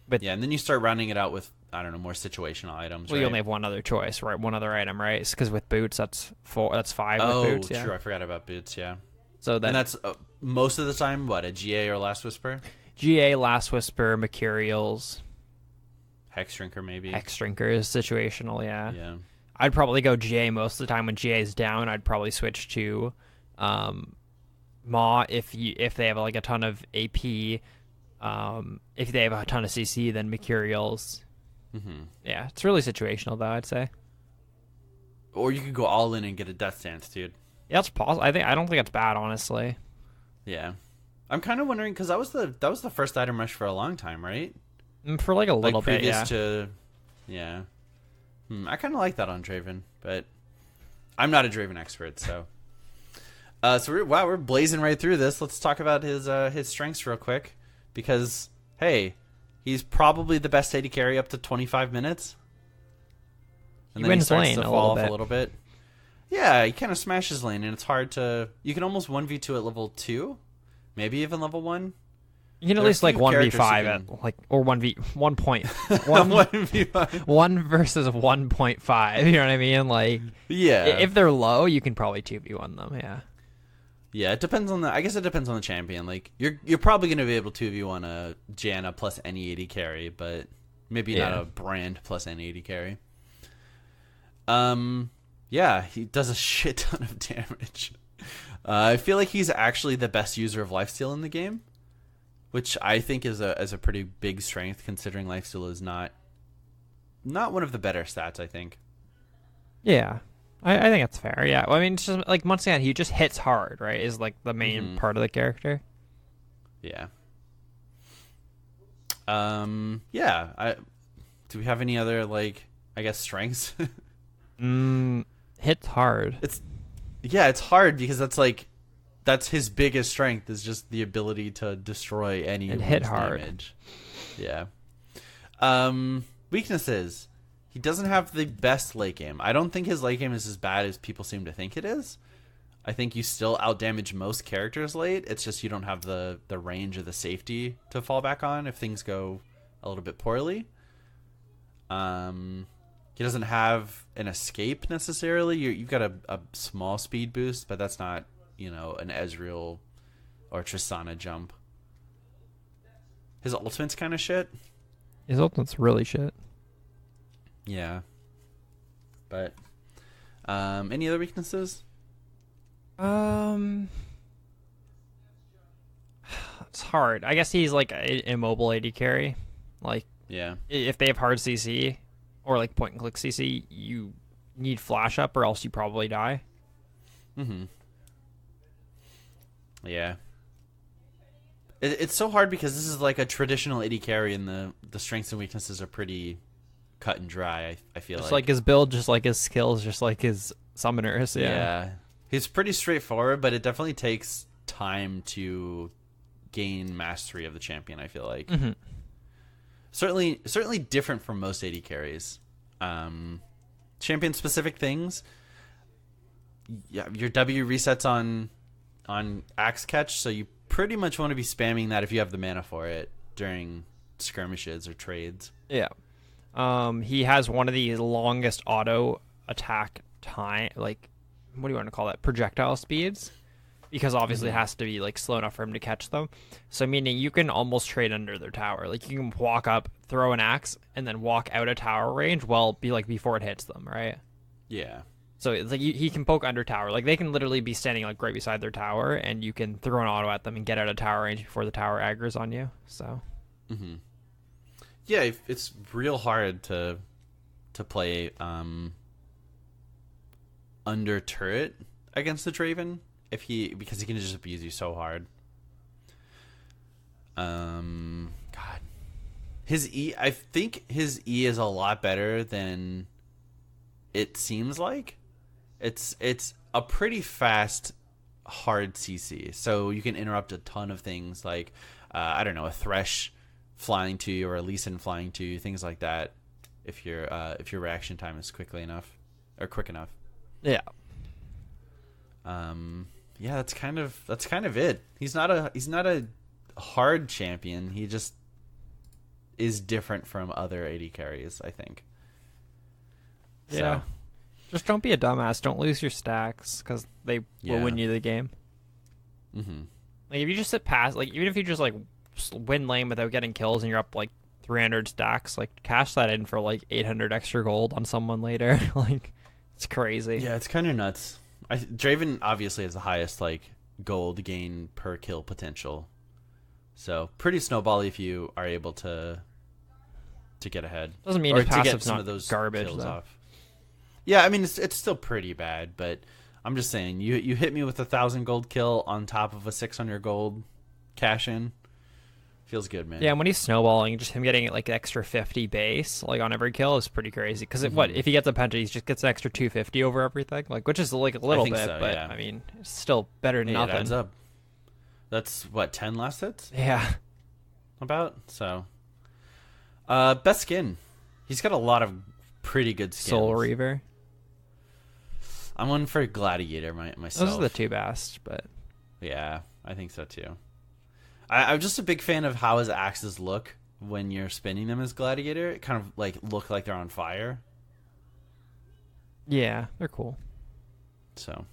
But yeah, and then you start rounding it out with, I don't know, more situational items. Well, right? you only have one other choice, right? One other item, right? Because with boots, that's 4. That's 5 Oh, with boots. Yeah. true. I forgot about boots. Yeah. So And that's most of the time what, a GA or Last Whisper? GA, Last Whisper, Mercurials, Hex Drinker maybe. Hex Drinker is situational. Yeah. Yeah. I'd probably go GA most of the time. When GA is down, I'd probably switch to Maw if they have like a ton of AP. If they have a ton of CC, then Mercurials. Yeah, it's really situational though, I'd say. Or you could go all in and get a Death Stance, dude. Yeah, it's possible. I don't think it's bad, honestly. Yeah. I'm kind of wondering because that was the first item rush for a long time, right? For like a little bit, previous yeah. to, yeah. I kind of like that on Draven, but I'm not a Draven expert, so. So we're blazing right through this. Let's talk about his strengths real quick, because hey, he's probably the best AD carry up to 25 minutes. And He then he wins starts lane to a fall little off a little bit. Yeah, he kind of smashes lane, and it's hard to. You can almost 1v2 at level 2, maybe even level 1. You can at There are least like few characters 1v5 who at like, or 1 point 1v5. 1 versus 1.5. You know what I mean? Like, Yeah. if they're low, you can probably 2v1 them. Yeah. Yeah, it depends on I guess it depends on the champion. Like you're probably going to be able to if you want a Janna plus any 80 carry, but maybe not Yeah. a Brand plus any 80 carry. Yeah, he does a shit ton of damage. I feel like he's actually the best user of lifesteal in the game, which I think is a pretty big strength considering lifesteal is not one of the better stats, I think. Yeah. I think that's fair. Yeah. Well, I mean, it's just like once again, he just hits hard, right? Is like the main part of the character. Yeah. Yeah. Do we have any other like I guess strengths? Hits hard. It's hard because that's his biggest strength is just the ability to destroy any And hit hard. damage. Yeah. Weaknesses. He doesn't have the best late game. I don't think his late game is as bad as people seem to think it is. I think you still outdamage most characters late. It's just you don't have the range or the safety to fall back on if things go a little bit poorly. He doesn't have an escape necessarily. You've got a small speed boost, but that's not, an Ezreal or Tristana jump. His ultimate's kind of shit. His ultimate's really shit. Yeah. But any other weaknesses? It's hard. I guess he's like a immobile AD carry. Like, Yeah. if they have hard CC or like point and click CC, you need flash up or else you probably die. Yeah. It's so hard because this is like a traditional AD carry and the strengths and weaknesses are pretty cut and dry, I feel Just like his build, just like his skills, just like his summoners. Yeah. He's pretty straightforward, but it definitely takes time to gain mastery of the champion, I feel like. Certainly different from most AD carries. Champion specific things. Yeah, your W resets on axe catch, so you pretty much want to be spamming that if you have the mana for it during skirmishes or trades. Yeah. He has one of the longest auto attack time, like, what do you want to call that? Projectile speeds. Because obviously it has to be like slow enough for him to catch them. So meaning you can almost trade under their tower. Like you can walk up, throw an axe, and then walk out of tower range. Well, be like before it hits them, right? Yeah. So it's like he can poke under tower. Like they can literally be standing like right beside their tower, and you can throw an auto at them and get out of tower range before the tower aggro's on you. So, yeah, it's real hard to play under turret against the Draven because he can just abuse you so hard. God, his E. I think his E is a lot better than it seems like. It's a pretty fast, hard CC, so you can interrupt a ton of things like I don't know, a Thresh flying to you or a Lee Sin flying to you, things like that. If your reaction time is quick enough. yeah. Yeah, that's kind of it. He's not a hard champion. He just is different from other AD carries, I think. Yeah. So, Just don't be a dumbass. Don't lose your stacks because they will win you the game. mm-hmm. Like if you just sit past, like even if you just like win lane without getting kills and you're up like 300 stacks, like cash that in for like 800 extra gold on someone later. Like it's crazy. Yeah, it's kind of nuts. Draven obviously has the highest like gold gain per kill potential, so pretty snowbally if you are able to get ahead. Doesn't mean or his to get passive's some not of those garbage kills though. off. Yeah, I mean it's still pretty bad, but I'm just saying you hit me with 1,000 gold kill on top of a 600 gold cash in. Feels good, man. Yeah, and when he's snowballing, just him getting like extra 50 base like on every kill is pretty crazy. Because what if he gets a penta, he just gets an extra 250 over everything, like which is like a little bit, so, but yeah. I mean it's still better than It nothing. adds up. That's what 10 last hits Yeah. about. So, best skin. He's got a lot of pretty good skins. Soul Reaver. I'm one for Gladiator myself. Those are the two best, but Yeah, I think so too. I'm just a big fan of how his axes look when you're spinning them as Gladiator. It kind of like look like they're on fire. yeah, they're cool. So,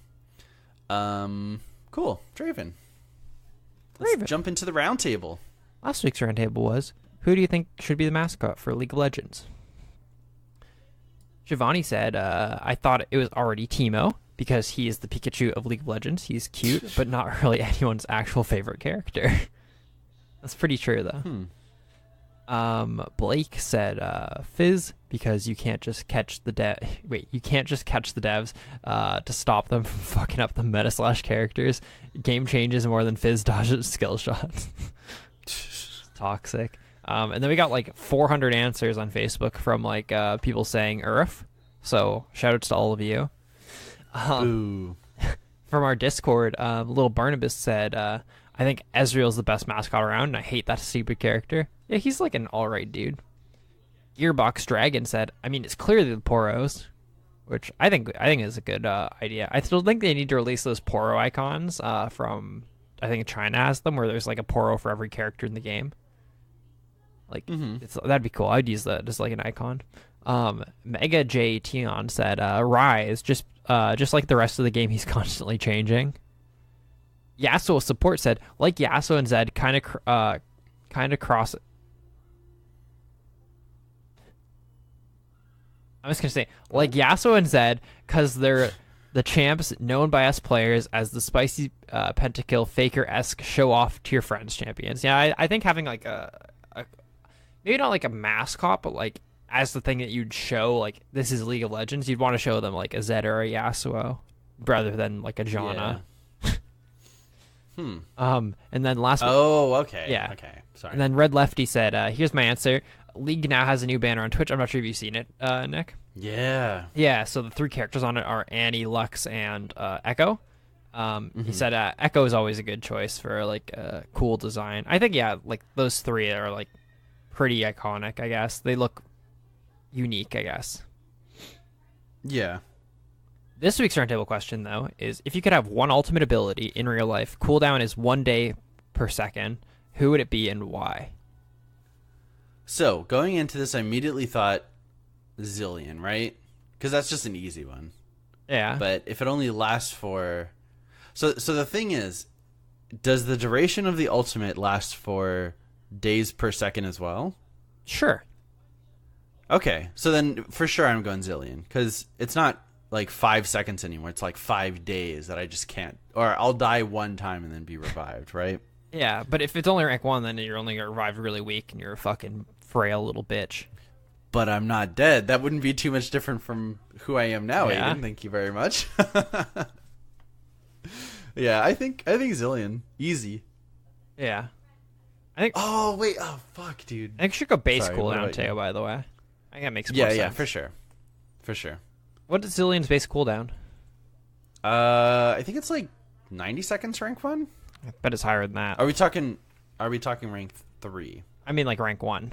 cool. Draven. Let's jump into the round table. Last week's roundtable was, who do you think should be the mascot for League of Legends? Shivani said, I thought it was already Teemo, because he is the Pikachu of League of Legends. He's cute, but not really anyone's actual favorite character. That's pretty true, though. Blake said, Fizz, because you can't just catch the you can't just catch the devs to stop them from fucking up the meta / characters. Game changes more than Fizz dodges skill shots. Toxic. And then we got like 400 answers on Facebook from like people saying Urf. So shout outs to all of you. Ooh. From our Discord, little Barnabas said, I think Ezreal's the best mascot around, and I hate that stupid character. Yeah, he's like an alright dude. Earbox Dragon said, I mean, it's clearly the Poros, which I think is a good idea. I still think they need to release those Poro icons from, I think China has them, where there's like a Poro for every character in the game. Like, that'd be cool. I'd use that as like an icon. Mega J Tion said, Rise, just like the rest of the game, he's constantly changing. Yasuo Support said, like Yasuo and Zed, kind of cross. I'm just gonna say, like Yasuo and Zed, because they're the champs known by us players as the spicy pentakill faker-esque show-off to your friends champions. Yeah, I think having like a maybe not like a mascot, but like as the thing that you'd show, like this is League of Legends, you'd want to show them like a Zed or a Yasuo rather than like a Janna. Yeah. And then last. Oh, okay. Yeah. Okay. Sorry. And then Red Lefty said, "Here's my answer. League now has a new banner on Twitch. I'm not sure if you've seen it, Nick." Yeah. Yeah. So the 3 characters on it are Annie, Lux, and Echo. He said Echo is always a good choice for like a cool design. I think like those 3 are like pretty iconic. I guess they look unique. I guess. Yeah. This week's roundtable question, though, is if you could have one ultimate ability in real life, cooldown is 1 day per second, who would it be and why? So, going into this, I immediately thought Zillion, right? Because that's just an easy one. Yeah. But if it only lasts for... So the thing is, does the duration of the ultimate last for days per second as well? Sure. Okay, so then for sure I'm going Zillion, because it's not like 5 seconds anymore. It's like 5 days that I just can't. Or I'll die one time and then be revived, right? Yeah, but if it's only rank 1, then you're only gonna revive really weak, and you're a fucking frail little bitch. But I'm not dead. That wouldn't be too much different from who I am now, Yeah. Aiden. Thank you very much. Yeah, I think Zillion. Easy. Yeah. I think Oh, wait. Oh, fuck, dude. I think you should go base Sorry, what cooldown about too, you? by the way. I think that makes more Yeah, sense. yeah, for sure. For sure. What is Zillion's base cooldown? I think it's like 90 seconds rank 1? I bet it's higher than that. Are we talking rank 3? I mean, like rank 1.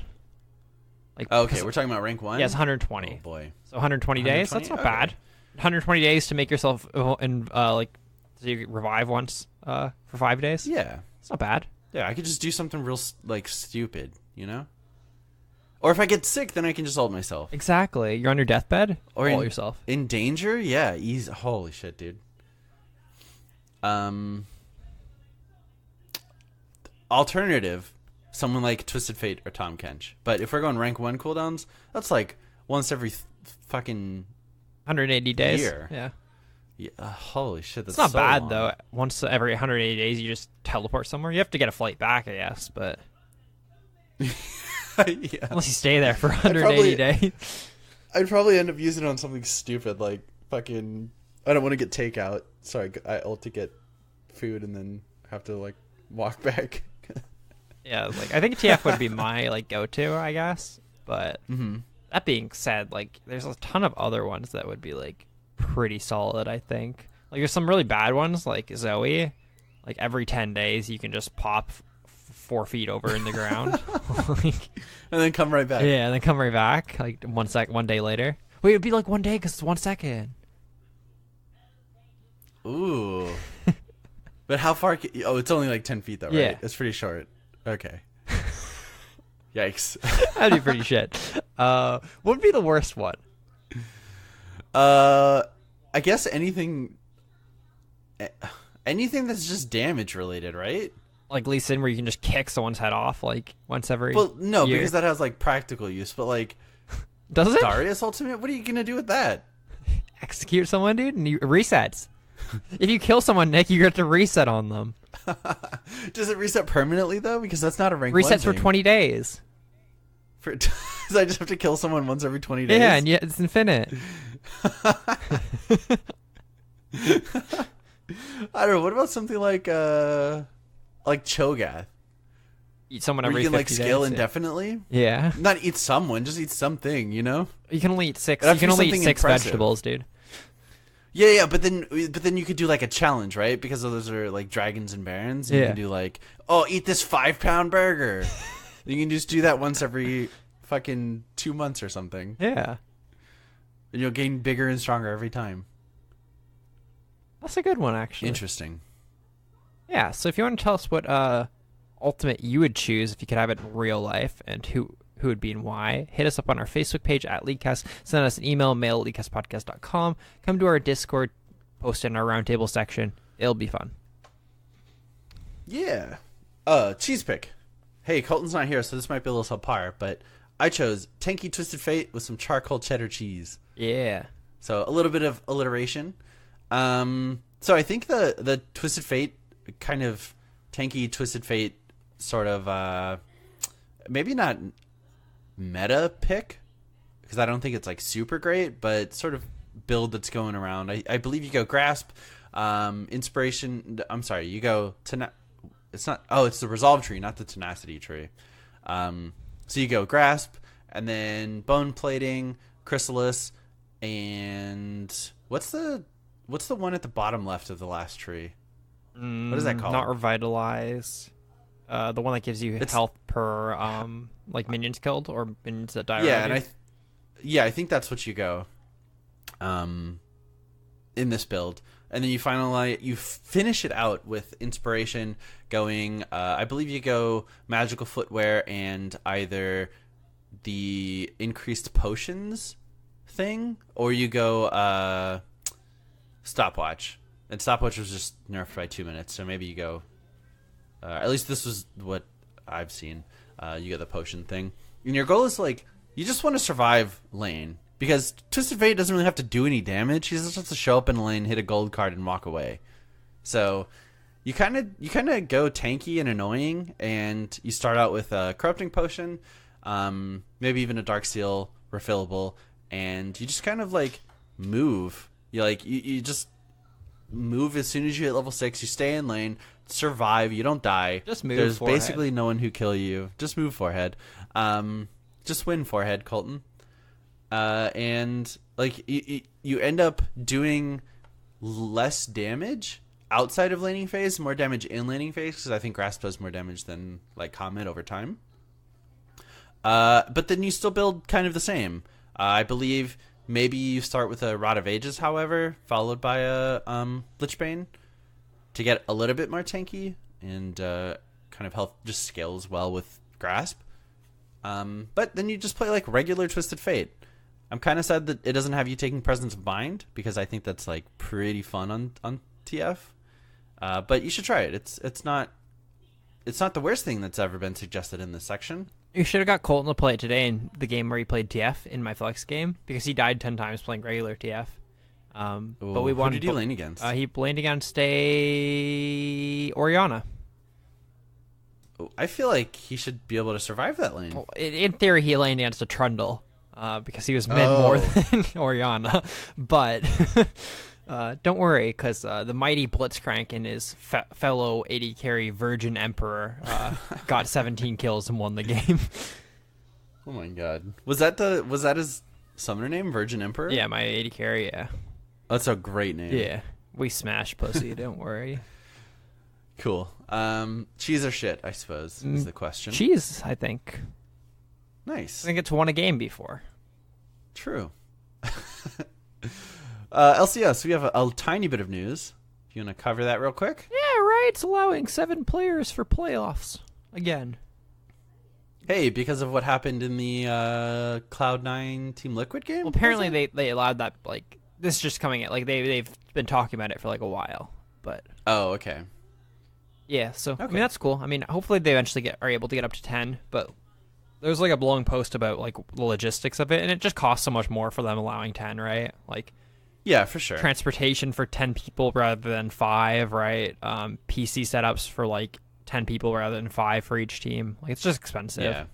Like, Oh, okay, 'cause- we're talking about rank 1? yeah, it's 120. Oh, boy. So 120 days. 120? That's not Okay. bad. 120 days to make yourself in like so you revive once for 5 days. Yeah. It's not bad. Yeah, I could just do something real, like, stupid, you know? Or if I get sick, then I can just ult myself. Exactly. You're on your deathbed. Or Ult yourself. In danger? Yeah, easy. Holy shit, dude. Alternative, someone like Twisted Fate or Tom Kench. But if we're going rank 1 cooldowns, that's like once every fucking 180 days. year. Yeah. Yeah, holy shit, that's It's not so bad long. though. Once every 180 days, you just teleport somewhere. You have to get a flight back, I guess, but Yeah. unless you stay there for 180 days. I'd probably end up using it on something stupid like fucking. I don't want to get takeout. Sorry, I ult to get food and then have to like walk back. Yeah, like I think TF would be my like go-to, I guess. But that being said, like there's a ton of other ones that would be like pretty solid. I think like there's some really bad ones like Zoe. Like every 10 days, you can just pop 4 feet over in the ground. Like, And then come right back. yeah, and then come right back like 1 day later. Wait, it'd be like 1 day because it's 1 second. Ooh. But how far? Oh, it's only like 10 feet though, right? Yeah. It's pretty short. Okay. Yikes. That'd be pretty shit. What would be the worst one? I guess anything that's just damage related, right? Like Lee Sin, where you can just kick someone's head off like once every. Well, no, year. because that has like practical use. But like Does it Darius Ultimate, what are you gonna do with that? execute someone, dude? And you resets. If you kill someone, Nick, you get to reset on them. Does it reset permanently though? Because that's not a rank Resets 1 for thing. 20 days. So I just have to kill someone once every 20 days. Yeah, and yet it's infinite. I don't know. What about something like Cho'Gath? Eat someone Where every you can 50 like scale days. indefinitely? Yeah. Not eat someone, just eat something, you know? You can only eat 6. It'd have You to can be only eat something 6 impressive. vegetables, dude. Yeah, but then you could do like a challenge, right? Because those are like dragons and barons. And You Yeah. can do like, oh, eat this 5-pound burger. You can just do that once every fucking 2 months or something. Yeah. And you'll gain bigger and stronger every time. That's a good one, actually. Interesting. Yeah, so if you want to tell us what ultimate you would choose if you could have it in real life and who would be and why, hit us up on our Facebook page at Leadcast. Send us an email, mail at leadcastpodcast.com. Come to our Discord, post it in our roundtable section. It'll be fun. Yeah. Cheese pick. Hey, Colton's not here, so this might be a little subpar, but I chose Tanky Twisted Fate with some charcoal cheddar cheese. Yeah. So a little bit of alliteration. So I think the Twisted Fate kind of tanky Twisted Fate sort of maybe not meta pick because I don't think it's like super great, but sort of build that's going around. I believe you go grasp, inspiration. I'm sorry, you go it's not. Oh, it's the resolve tree, not the tenacity tree. So you go grasp and then bone plating, chrysalis, and what's the one at the bottom left of the last tree? What is that called? Not revitalize. The one that gives you health per like minions killed or minions that die. Yeah, already. and I think that's what you go in this build. And then you finish it out with inspiration going I believe you go magical footwear and either the increased potions thing or you go stopwatch. And stopwatch was just nerfed by 2 minutes, so maybe you go at least this was what I've seen. You get the potion thing. And your goal is like you just want to survive lane. because Twisted Fate doesn't really have to do any damage. He just has to show up in a lane, hit a gold card, and walk away. So you kind of go tanky and annoying, and you start out with a Corrupting Potion, maybe even a Dark Seal refillable, and you just kind of like move. You just move as soon as you hit level 6. You stay in lane, survive. You don't die. Just move. There's forehead. basically no one who kill you. Just move forehead. Just win forehead, Colton. And like you end up doing less damage outside of laning phase, more damage in laning phase, because I think Grasp does more damage than like Comet over time. But then you still build kind of the same. I believe maybe you start with a Rod of Ages, however, followed by a Lichbane to get a little bit more tanky, and kind of health just scales well with Grasp. But then you just play like regular Twisted Fate. I'm kind of sad that it doesn't have you taking Presence of Mind, because I think that's like pretty fun on TF. But you should try it. It's not the worst thing that's ever been suggested in this section. You should have got Colton to play it today in the game where he played TF in my flex game, because he died 10 times playing regular TF. But we won. Who did he lane against? He laned against a Orianna. I feel like he should be able to survive that lane. Well, in theory, he laned against a Trundle, because he was mid more than Orianna. But don't worry, because the mighty Blitzcrank and his fellow 80 carry Virgin Emperor got 17 kills and won the game. Oh my god. Was that his summoner name, Virgin Emperor? Yeah, my 80 carry, yeah. That's a great name. Yeah. We smash pussy, don't worry. Cool. Cheese or shit, I suppose, is the question. Cheese, I think. Nice. I think it's won a game before. True. LCS, we have a tiny bit of news. If you want to cover that real quick? Yeah, right. It's allowing 7 players for playoffs. Again. Hey, because of what happened in the Cloud9 Team Liquid game? Well, apparently they allowed that, like, this is just coming at, like, they've been talking about it for, like, a while. But oh, okay. yeah, so, Okay. I mean, that's cool. I mean, hopefully they eventually are able to get up to 10, but there's, like, a long post about, like, the logistics of it, and it just costs so much more for them allowing 10, right? Like, Yeah, for sure. transportation for 10 people rather than 5, right? PC setups for, like, 10 people rather than 5 for each team. Like, it's just expensive. Yeah.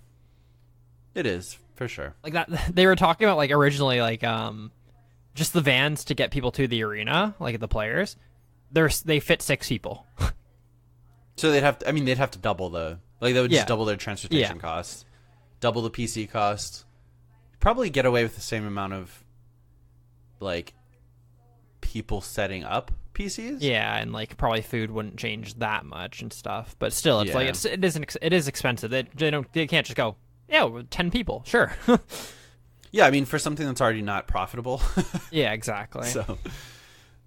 It is, for sure. Like, that, they were talking about, like, originally, like, just the vans to get people to the arena, like, the players. They fit 6 people. So they'd have to double they would just Yeah. double their transportation costs, double the PC cost, probably get away with the same amount of, like, people setting up PCs. Yeah, and, like, probably food wouldn't change that much and stuff. But still, it's like, it is expensive. They can't just go, yeah, 10 people, sure. Yeah, I mean, for something that's already not profitable. Yeah, exactly. So,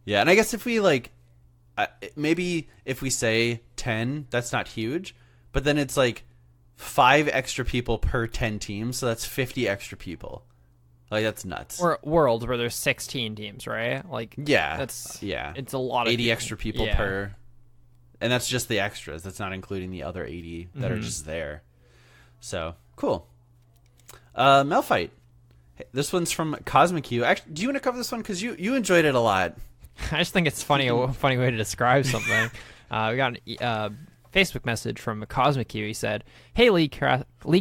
yeah, and I guess if we, like, maybe if we say 10, that's not huge, but then it's like 5 extra people per 10 teams, so that's 50 extra people. Like, that's nuts. Or worlds where there's 16 teams, right? Like, yeah, it's a lot of 80 people. extra people Yeah. per, and that's just the extras. That's not including the other 80 that are just there. So cool. Malphite. Hey, this one's from Cosmic Q. Actually, do you want to cover this one, because you enjoyed it a lot? I just think it's funny, a funny way to describe something. We got a Facebook message from Cosmic Q. He said, "Hey, League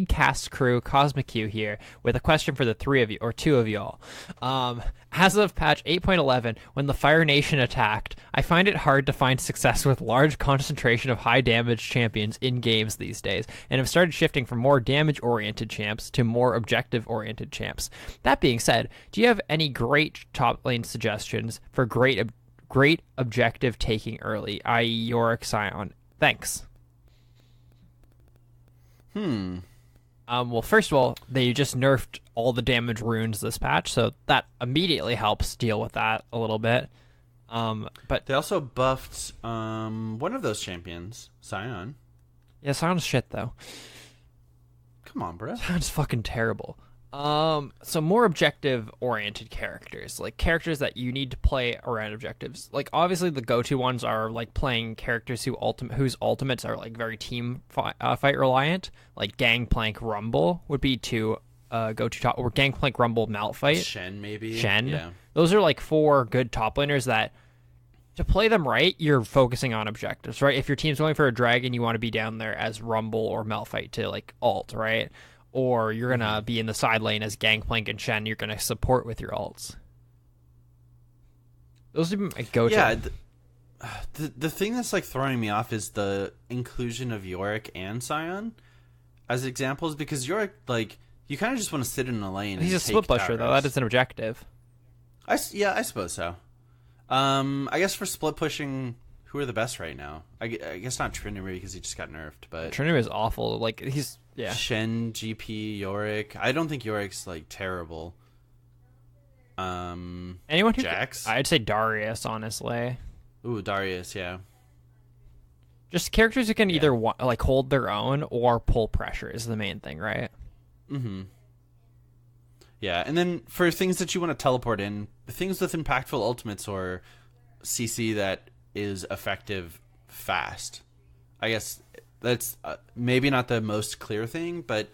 Cast crew, Cosmic Q here, with a question for the 3 of you, or 2 of y'all. As of patch 8.11, when the Fire Nation attacked, I find it hard to find success with large concentration of high damage champions in games these days, and have started shifting from more damage-oriented champs to more objective-oriented champs. That being said, do you have any great top lane suggestions for great objective taking early, i.e. Yorick, Scion? Thanks." Well, first of all, they just nerfed all the damage runes this patch, so that immediately helps deal with that a little bit. But They also buffed one of those champions, Scion. yeah, Sion's shit though. Come on, bro. Sion's fucking terrible. So more objective-oriented characters, like characters that you need to play around objectives. Like, obviously, the go-to ones are like playing characters whose ultimates are like very team fight reliant. Like Gangplank, Rumble would be 2 go-to top, or Gangplank, Rumble, Malphite, Shen, maybe. Shen. Yeah. Those are like 4 good top laners that, to play them right, you're focusing on objectives, right? If your team's going for a dragon, you want to be down there as Rumble or Malphite to like ult, right? Or you're gonna be in the side lane as Gangplank and Shen. You're gonna support with your ults. Those are my go-to. Yeah. The thing that's like throwing me off is the inclusion of Yorick and Sion as examples, because Yorick, like, you kind of just want to sit in a lane. He's and a split pusher, though. That is an objective. I suppose so. I guess for split pushing, who are the best right now? I guess not Trinity because he just got nerfed, but Trinity is awful. Like, he's Shen, GP, Yorick. I don't think Yorick's like terrible. Anyone who Jax? I'd say Darius, honestly. Ooh, Darius, yeah. Just characters who can either like hold their own or pull pressure is the main thing, right? Mm-hmm. Yeah, and then for things that you want to teleport in, things with impactful ultimates or CC that is effective fast. I guess that's maybe not the most clear thing, but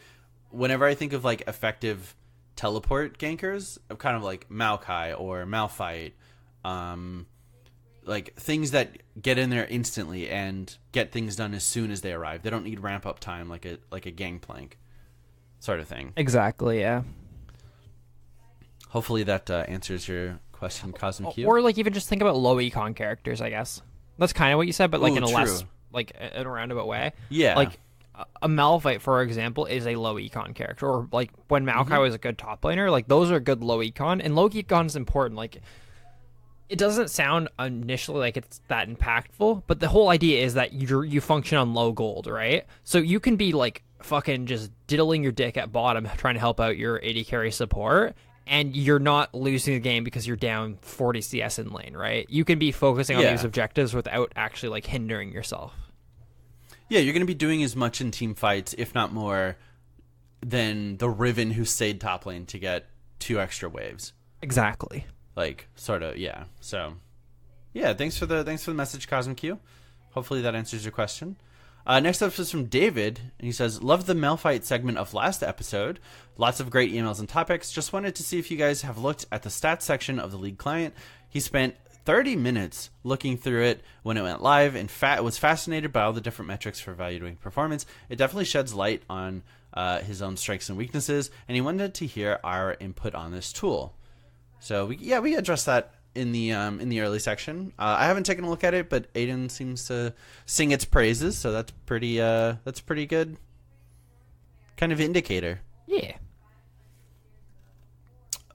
whenever I think of like effective teleport gankers, I'm kind of like Maokai or Malphite, like things that get in there instantly and get things done as soon as they arrive. They don't need ramp up time like a Gangplank sort of thing. Exactly, yeah. Hopefully that answers your question, Cosmic Q. Or like even just think about low econ characters, I guess. That's kind of what you said, but like in a less like in a roundabout way. Yeah. Like a Malphite, for example, is a low econ character. Or like when Maokai was a good top laner, like those are good low econ, and low econ is important. Like it doesn't sound initially like it's that impactful, but the whole idea is that you function on low gold, right? So you can be like fucking just diddling your dick at bottom trying to help out your AD carry support, and you're not losing the game because you're down 40 CS in lane, right? You can be focusing on these objectives without actually like hindering yourself. Yeah, you're going to be doing as much in team fights, if not more, than the Riven who stayed top lane to get 2 extra waves. Exactly. Like, sort of, yeah. So, yeah, thanks for the message, Cosmic Q. Hopefully that answers your question. Next up is from David, and he says, "Love the Malphite segment of last episode. Lots of great emails and topics. Just wanted to see if you guys have looked at the stats section of the League client. He spent 30 minutes looking through it when it went live and was fascinated by all the different metrics for evaluating performance. It definitely sheds light on his own strengths and weaknesses, and he wanted to hear our input on this tool." So we addressed that in the early section. I haven't taken a look at it, but Aiden seems to sing its praises, so that's pretty good kind of indicator. Yeah.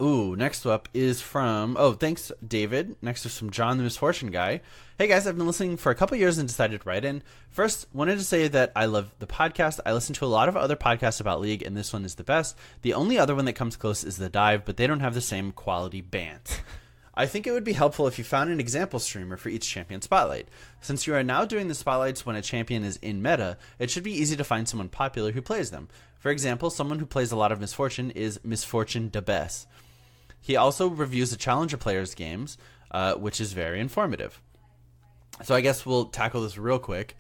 Ooh, next up is from... Oh, thanks, David. Next is from John, the Misfortune Guy. "Hey, guys, I've been listening for a couple years and decided to write in. First, wanted to say that I love the podcast. I listen to a lot of other podcasts about League, and this one is the best. The only other one that comes close is The Dive, but they don't have the same quality bant. I think it would be helpful if you found an example streamer for each champion spotlight. Since you are now doing the spotlights when a champion is in meta, it should be easy to find someone popular who plays them. For example, someone who plays a lot of Misfortune is Misfortune DeBess. He also reviews the Challenger players' games, which is very informative. So I guess we'll tackle this real quick.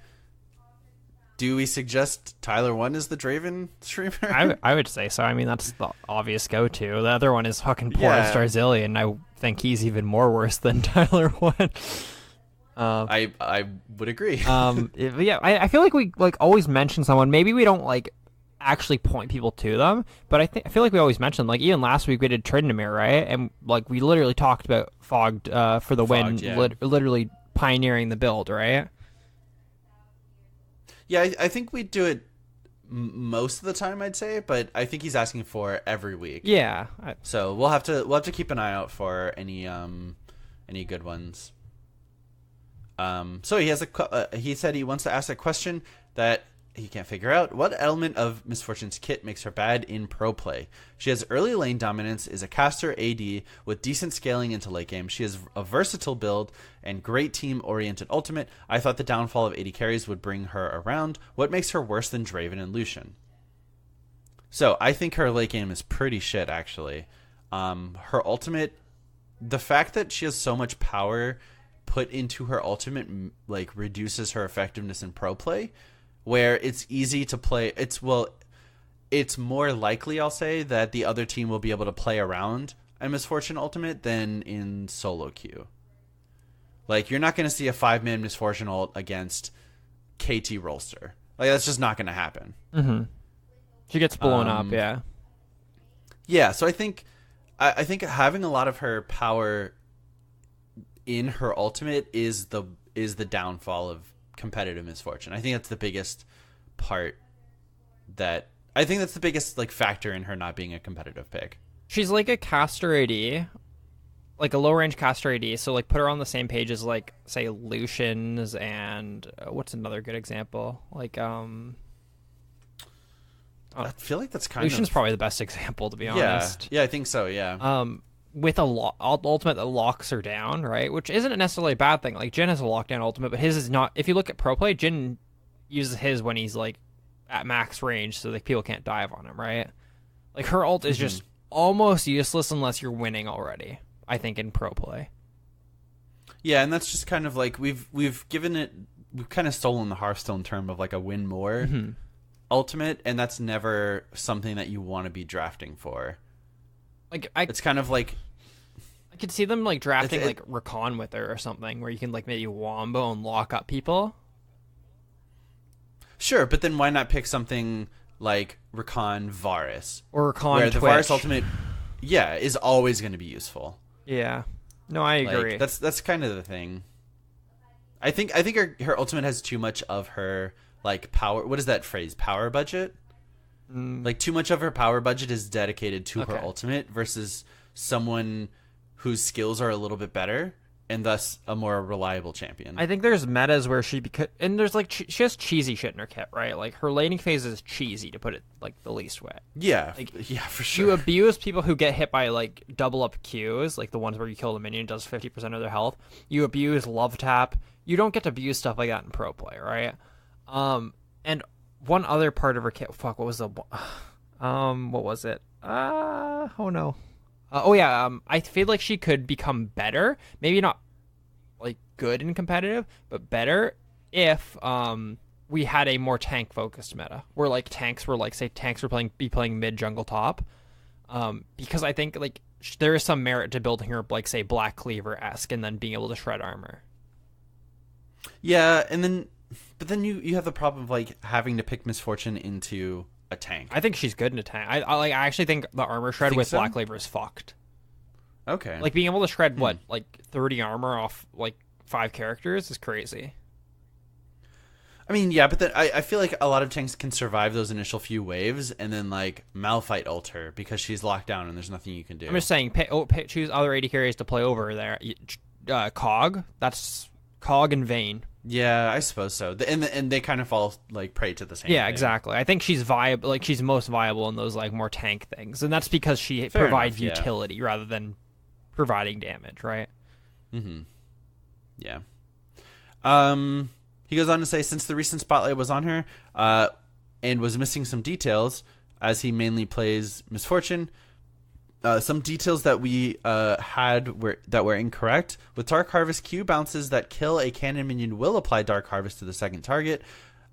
Do we suggest Tyler 1 is the Draven streamer? I would say so. I mean, that's the obvious go-to. The other one is fucking poor Starzillion. I think he's even more worse than Tyler 1. I would agree. Yeah, I feel like we like always mention someone. Maybe we don't like actually point people to them, but I feel like we always mention, like even last week we did Tryndamere, right? And like we literally talked about Fogged for the win, literally pioneering the build, right? Yeah, I think we do it most of the time, I'd say, but I think he's asking for every week. Yeah. So we'll have to keep an eye out for any good ones. So he said he wants to ask a question that he can't figure out. What element of Misfortune's kit makes her bad in pro play? She has early lane dominance, is a caster AD with decent scaling into late game. She has a versatile build and great team-oriented ultimate. I thought the downfall of AD carries would bring her around. What makes her worse than Draven and Lucian? So I think her late game is pretty shit, actually. Her ultimate, the fact that she has so much power put into her ultimate, like, it it's more likely, I'll say, that the other team will be able to play around a Misfortune ultimate than in solo queue. Like, you're not going to see a 5-man Misfortune ult against KT Rolster. Like, that's just not going to happen. Mm-hmm. She gets blown up, yeah. Yeah, so I think having a lot of her power in her ultimate is the downfall of competitive Misfortune. I think that's the biggest part that's the biggest like factor in her not being a competitive pick. She's like a caster AD, like a low range caster AD. So like put her on the same page as like say Lucian's and what's another good example? Like I feel like that's Lucian's probably the best example, to be honest. Yeah, I think so. Yeah. With a ultimate that locks her down, right? Which isn't necessarily a bad thing. Like Jhin has a lockdown ultimate, but his is not. If you look at pro play, Jhin uses his when he's like at max range, so like people can't dive on him, right? Like her ult is just almost useless unless you're winning already. I think in pro play. Yeah, and that's just kind of like we've kind of stolen the Hearthstone term of like a win more ultimate, and that's never something that you want to be drafting for. Like it's kind of like I could see them like drafting like Rakan with her or something, where you can like maybe wombo and lock up people. Sure, but then why not pick something like Rakan Varus or Rakan where Twitch. the Varus ultimate, is always going to be useful. Yeah, no, I agree. Like, that's kind of the thing. I think her ultimate has too much of her like power. What is that phrase? Power budget. Like too much of her power budget is dedicated to her ultimate versus someone whose skills are a little bit better and thus a more reliable champion. I think there's metas where and there's like she has cheesy shit in her kit, right? Like her laning phase is cheesy, to put it like the least way. Yeah, like, yeah, for sure. You abuse people who get hit by like double up Qs, like the ones where you kill the minion, does 50% of their health. You abuse love tap. You don't get to abuse stuff like that in pro play, right? And one other part of her kit, what was it? Oh no. I feel like she could become better. Maybe not like good and competitive, but better if we had a more tank focused meta where like tanks were playing mid jungle top. Because I think like there is some merit to building her like say Black Cleaver-esque and then being able to shred armor. Yeah, but then you have the problem of like having to pick Misfortune into a tank. I think she's good in a tank. I actually think the armor shred with Black Cleaver is fucked. Okay. Like being able to shred like 30 armor off like 5 characters is crazy. I mean, yeah, but then I feel like a lot of tanks can survive those initial few waves and then like Malphite ult her because she's locked down and there's nothing you can do. I'm just saying, choose other AD carries to play over there. Cog, that's Cog and Vayne. Yeah, I suppose so. And they kind of fall like prey to the same. Yeah, thing. exactly. I think she's viable. Like she's most viable in those like more tank things, and that's because she provides utility rather than providing damage, right? Mm-hmm. Yeah. He goes on to say, since the recent spotlight was on her, and was missing some details, as he mainly plays Misfortune. Some details that we had were incorrect. With Dark Harvest, Q bounces that kill a cannon minion will apply Dark Harvest to the second target.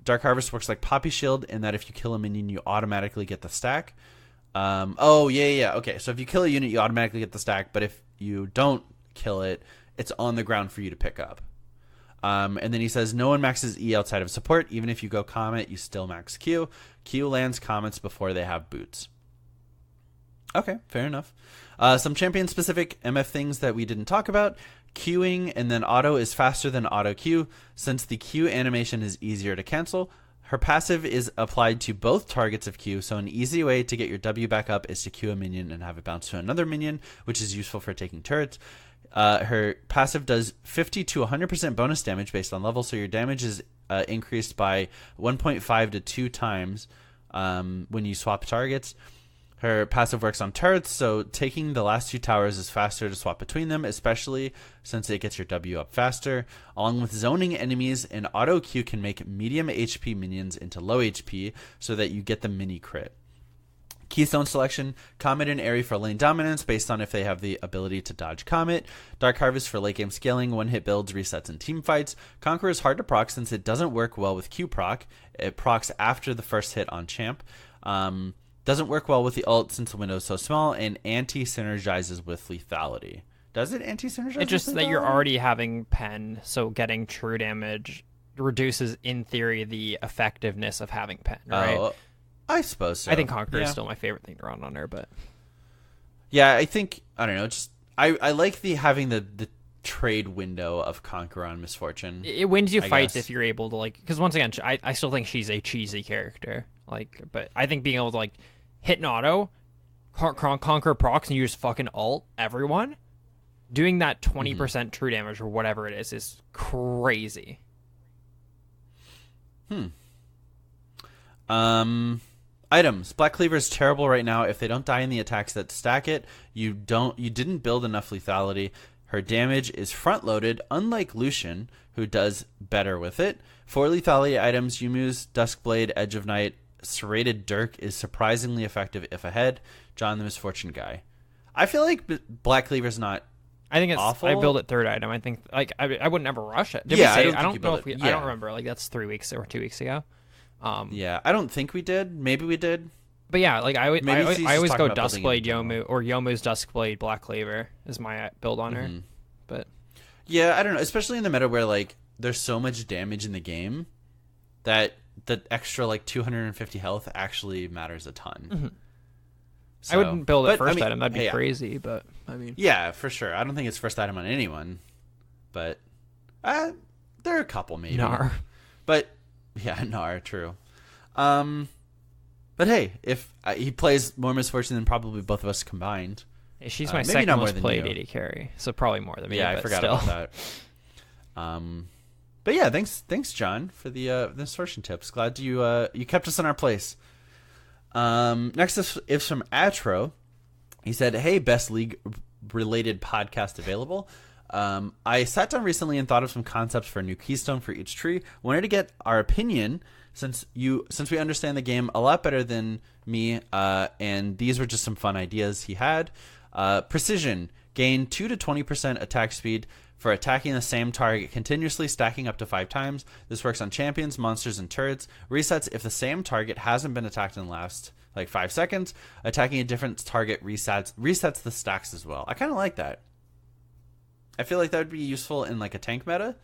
Dark Harvest works like Poppy Shield in that if you kill a minion, you automatically get the stack. Okay, so if you kill a unit, you automatically get the stack, but if you don't kill it, it's on the ground for you to pick up. And then he says, no one maxes E outside of support. Even if you go Comet, you still max Q. Q lands Comets before they have boots. Okay, fair enough. Some champion-specific MF things that we didn't talk about. Queuing and then auto is faster than auto Q, since the Q animation is easier to cancel. Her passive is applied to both targets of Q, so an easy way to get your W back up is to Q a minion and have it bounce to another minion, which is useful for taking turrets. Her passive does 50 to 100% bonus damage based on level, so your damage is increased by 1.5 to 2 times when you swap targets. Her passive works on turrets, so taking the last 2 towers is faster to swap between them, especially since it gets your W up faster. Along with zoning enemies, an auto Q can make medium HP minions into low HP so that you get the mini crit. Keystone selection, Comet and Airy for lane dominance based on if they have the ability to dodge Comet. Dark Harvest for late game scaling, one-hit builds, resets, and team fights. Conqueror is hard to proc since it doesn't work well with Q proc. It procs after the first hit on champ. Doesn't work well with the ult since the window is so small, and anti-synergizes with lethality. Does it anti-synergize? It's just with that you're lethality? already having pen, so getting true damage reduces, in theory, the effectiveness of having pen, right? Oh, I suppose so. I think Conqueror is Yeah. still my favorite thing to run on her, but Yeah, I think, I don't know, just I like having the trade window of Conqueror on Misfortune. it wins you I fights guess. if you're able to, like, because once again, I still think she's a cheesy character, like, but I think being able to, like, hit an auto, Conqueror procs, and you just fucking ult everyone, doing that 20% true damage or whatever it is crazy. Items. Black Cleaver is terrible right now. If they don't die in the attacks that stack it, you didn't build enough lethality. Her damage is front loaded, unlike Lucian, who does better with it. For lethality items, Yumu's Duskblade, Edge of Night, Serrated Dirk is surprisingly effective if ahead. John the Misfortune Guy. I feel like Black Cleaver's not I think it's awful. I build it third item. I think, like, I would never rush it. Did Yeah, we say, I don't I think don't you know build if we it. I don't Yeah. remember, like, that's 3 weeks or 2 weeks ago. Yeah, I don't think we did. Maybe we did. But yeah, like I Maybe he's just always talking go about building it in Duskblade general. Yomu, or Yomu's Duskblade Black Cleaver is my build on her. But Yeah, I don't know. Especially in the meta where, like, there's so much damage in the game that the extra, like, 250 health actually matters a ton. I wouldn't build it but, first I mean, item. That'd be hey, crazy. But I mean, Yeah, for sure. I don't think it's first item on anyone, but there are a couple maybe. Nar. But yeah, Nar, true. But hey, if he plays more Misfortune than probably both of us combined. Hey, she's my maybe second not more most than played you. AD carry, so probably more than me. Yeah, I but forgot still. about that. But yeah, thanks, John, for the Misfortune tips. Glad you kept us in our place. Next is from Atro. He said, "Hey, best league related podcast available. I sat down recently and thought of some concepts for a new keystone for each tree. Wanted to get our opinion since we understand the game a lot better than me, and these were just some fun ideas he had. Precision, gain 2 to 20% attack speed for attacking the same target continuously, stacking up to 5 times. This works on champions, monsters, and turrets. Resets if the same target hasn't been attacked in the last 5 seconds. Attacking a different target resets the stacks as well." I kind of like that. I feel like that would be useful in, like, a tank meta,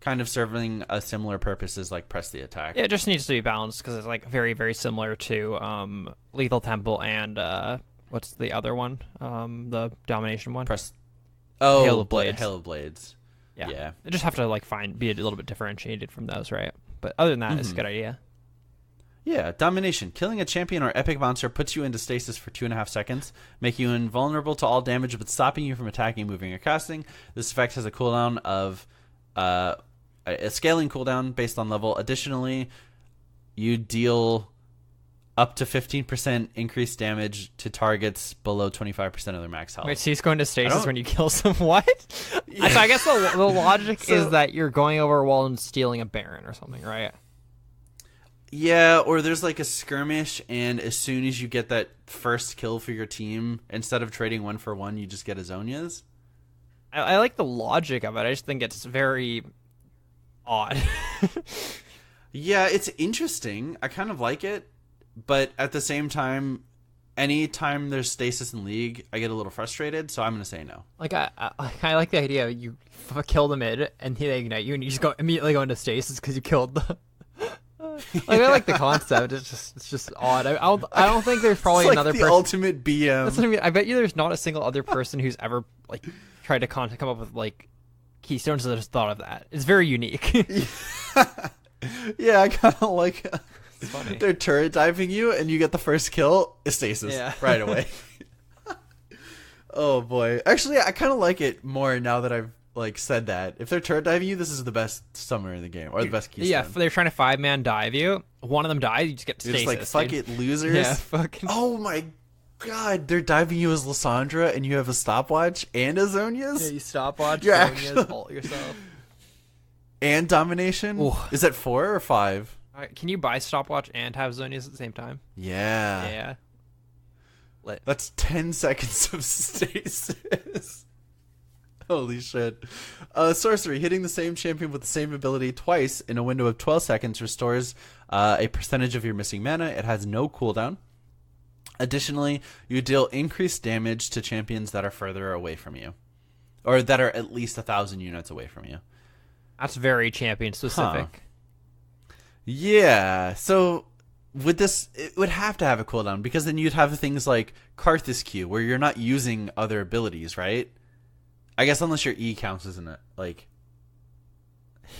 kind of serving a similar purpose as, like, press the attack. Yeah, it just needs to be balanced because it's, like, very, very similar to Lethal Temple and what's the other one? The Domination one. Hail of Blades. Hail of Blades. Yeah. They just have to, like, be a little bit differentiated from those, right? But other than that, it's a good idea. Yeah, Domination. Killing a champion or epic monster puts you into stasis for 2.5 seconds, making you invulnerable to all damage but stopping you from attacking, moving, or casting. This effect has a cooldown of a scaling cooldown based on level. Additionally, you deal up to 15% increased damage to targets below 25% of their max health. Wait, so he's going to stasis don't- when you kill some what? So I guess the logic is that you're going over a wall and stealing a Baron or something, right? Yeah, or there's like a skirmish, and as soon as you get that first kill for your team, instead of trading 1-for-1, you just get Azonias. I like the logic of it. I just think it's very odd. Yeah, it's interesting. I kind of like it, but at the same time, anytime there's stasis in League, I get a little frustrated, so I'm going to say no. Like I like the idea you kill the mid and they ignite you and you just immediately go into stasis because you killed the. Like, I like the concept. It's just odd. I don't think there's probably It's like another the person. ultimate BM. That's what I mean. I bet you there's not a single other person who's ever like tried to come up with like keystones that just thought of that. It's very unique. Yeah, I kind of like It's funny. they're turret diving you, and you get the first kill, stasis right away. Oh boy, actually, I kind of like it more now that I've like said that. If they're turret diving you, this is the best summoner in the game, or the best keystone. Yeah, if they're trying to 5-man dive you. One of them dies, you just get You're stasis. just like, fuck dude. it, losers. Yeah, fucking. Oh my god, they're diving you as Lysandra, and you have a stopwatch and Azonias Yeah, you stopwatch. You're Sonya's, actually- ult yourself. and Domination. Ooh. Is that 4 or 5? All right, can you buy stopwatch and have Zonias at the same time? Yeah. Yeah. Lit. That's 10 seconds of stasis. Holy shit. Sorcery. Hitting the same champion with the same ability twice in a window of 12 seconds restores a percentage of your missing mana. It has no cooldown. Additionally, you deal increased damage to champions that are further away from you, or that are at least 1,000 units away from you. That's very champion specific. Yeah, so with this, it would have to have a cooldown, because then you'd have things like Karthus Q, where you're not using other abilities, right? I guess unless your E counts, isn't it? Like,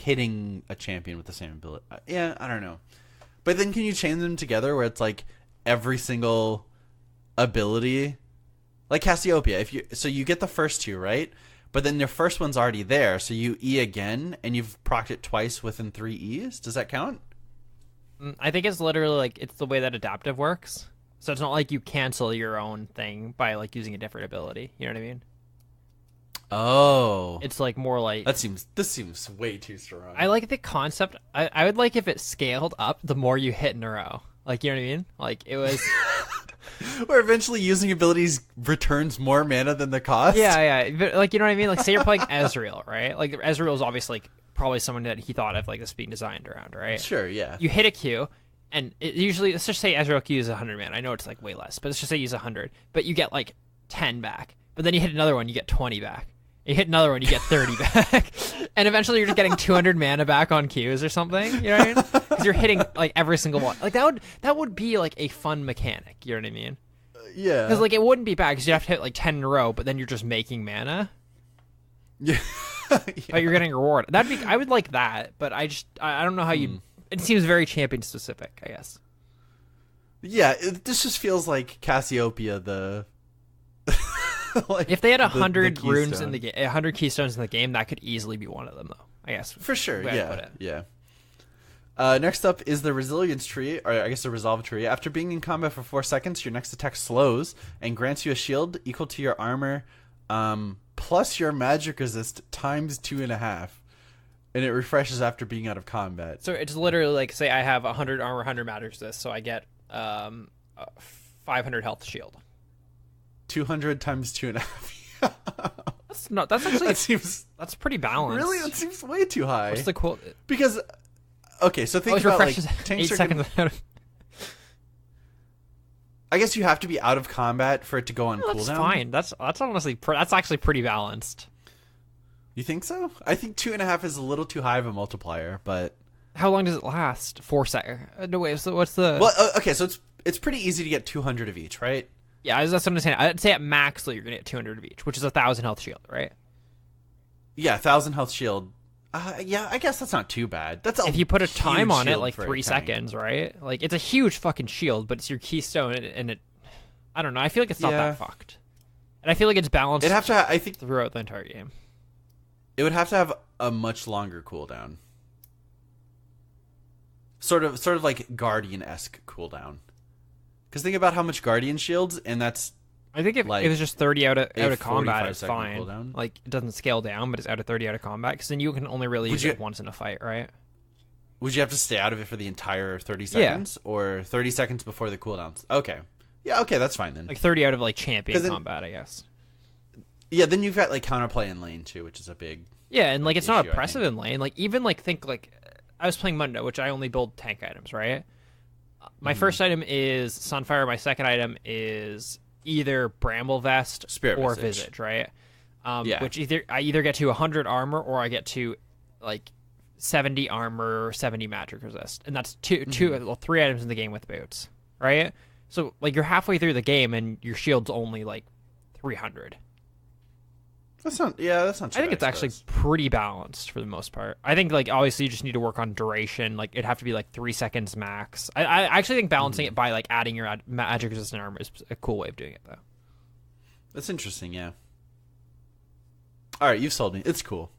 hitting a champion with the same ability. Yeah, I don't know. But then can you chain them together where it's like every single ability? Like Cassiopeia, so you get the first two, right? But then your first one's already there, so you E again, and you've procced it twice within 3 E's? Does that count? I think it's literally like it's the way that adaptive works. So it's not like you cancel your own thing by like using a different ability. You know what I mean? Oh. It's like more like This seems way too strong. I like the concept. I would like if it scaled up the more you hit in a row. Like, you know what I mean? Like, it was... Where eventually using abilities returns more mana than the cost? Yeah. But, like, you know what I mean? Like, say you're playing Ezreal, right? Like, Ezreal is obviously, like, probably someone that he thought of, like, this being designed around, right? Sure, yeah. You hit a Q, and it usually... Let's just say Ezreal Q is 100 mana. I know it's, like, way less, but let's just say you use 100. But you get, like, 10 back. But then you hit another one, you get 20 back. You hit another one, you get 30 back. And eventually you're just getting 200 mana back on Qs or something. You know what I mean? Because you're hitting, like, every single one. Like, that would be, like, a fun mechanic. You know what I mean? Yeah. Because, like, it wouldn't be bad because you have to hit, like, 10 in a row, but then you're just making mana. Yeah. But you're getting a reward. I would like that, but I don't know how you... It seems very champion-specific, I guess. Yeah, this just feels like Cassiopeia, the... like if they had 100 runes in the game, 100 keystones in the game, that could easily be one of them, though. I guess for sure. Yeah. Next up is the resilience tree, or I guess the resolve tree. After being in combat for 4 seconds, your next attack slows and grants you a shield equal to your armor, plus your magic resist times 2.5, and it refreshes after being out of combat. So it's literally like, say I have 100 armor, 100 magic resist, so I get 500 health shield. 200 times 2.5. That's actually that's pretty balanced. Really, that seems way too high. What's the quote? Because okay, so think about like tanks 8 seconds. I guess you have to be out of combat for it to go on cooldown. That's fine. That's honestly that's actually pretty balanced. You think so? I think 2.5 is a little too high of a multiplier, but how long does it last? 4 seconds. No wait. So what's the? Well, okay, so it's pretty easy to get 200 of each, right? Yeah, that's what I'm saying. I'd say at max, you're gonna get 200 of each, which is 1,000 health shield, right? Yeah, 1,000 health shield. Yeah, I guess that's not too bad. That's if you put a time on it, like 3 seconds, right? Like it's a huge fucking shield, but it's your keystone, and it. I don't know. I feel like it's not that fucked, and I feel like it's balanced. It'd have to. I think throughout the entire game, it would have to have a much longer cooldown. Sort of like Guardian-esque cooldown. Because think about how much Guardian shields, and that's... I think if it was just 30 out of combat, it's fine. Cooldown. Like, it doesn't scale down, but it's out of 30 out of combat, because then you can only really use it once in a fight, right? Would you have to stay out of it for the entire 30 seconds? Yeah. Or 30 seconds before the cooldowns? Okay. Yeah, okay, that's fine then. Like 30 out of, like, champion combat, I guess. Yeah, then you've got, like, counterplay in lane, too, which is a big... Yeah, and, like, it's not oppressive in lane. Like, even, like, think, like... I was playing Mundo, which I only build tank items, right? My first item is Sunfire. My second item is either Bramble Vest Spirit or Visage. Visage, right? Which I either get to 100 armor or I get to like 70 armor, 70 magic resist, and that's 3 items in the game with boots, right? So like you're halfway through the game and your shield's only like 300. That's not too bad, I think it's actually pretty balanced for the most part. I think, like, obviously you just need to work on duration. Like, it'd have to be, like, 3 seconds max. I actually think balancing it by, like, adding your magic resistant armor is a cool way of doing it, though. That's interesting, yeah. All right, you've sold me. It's cool.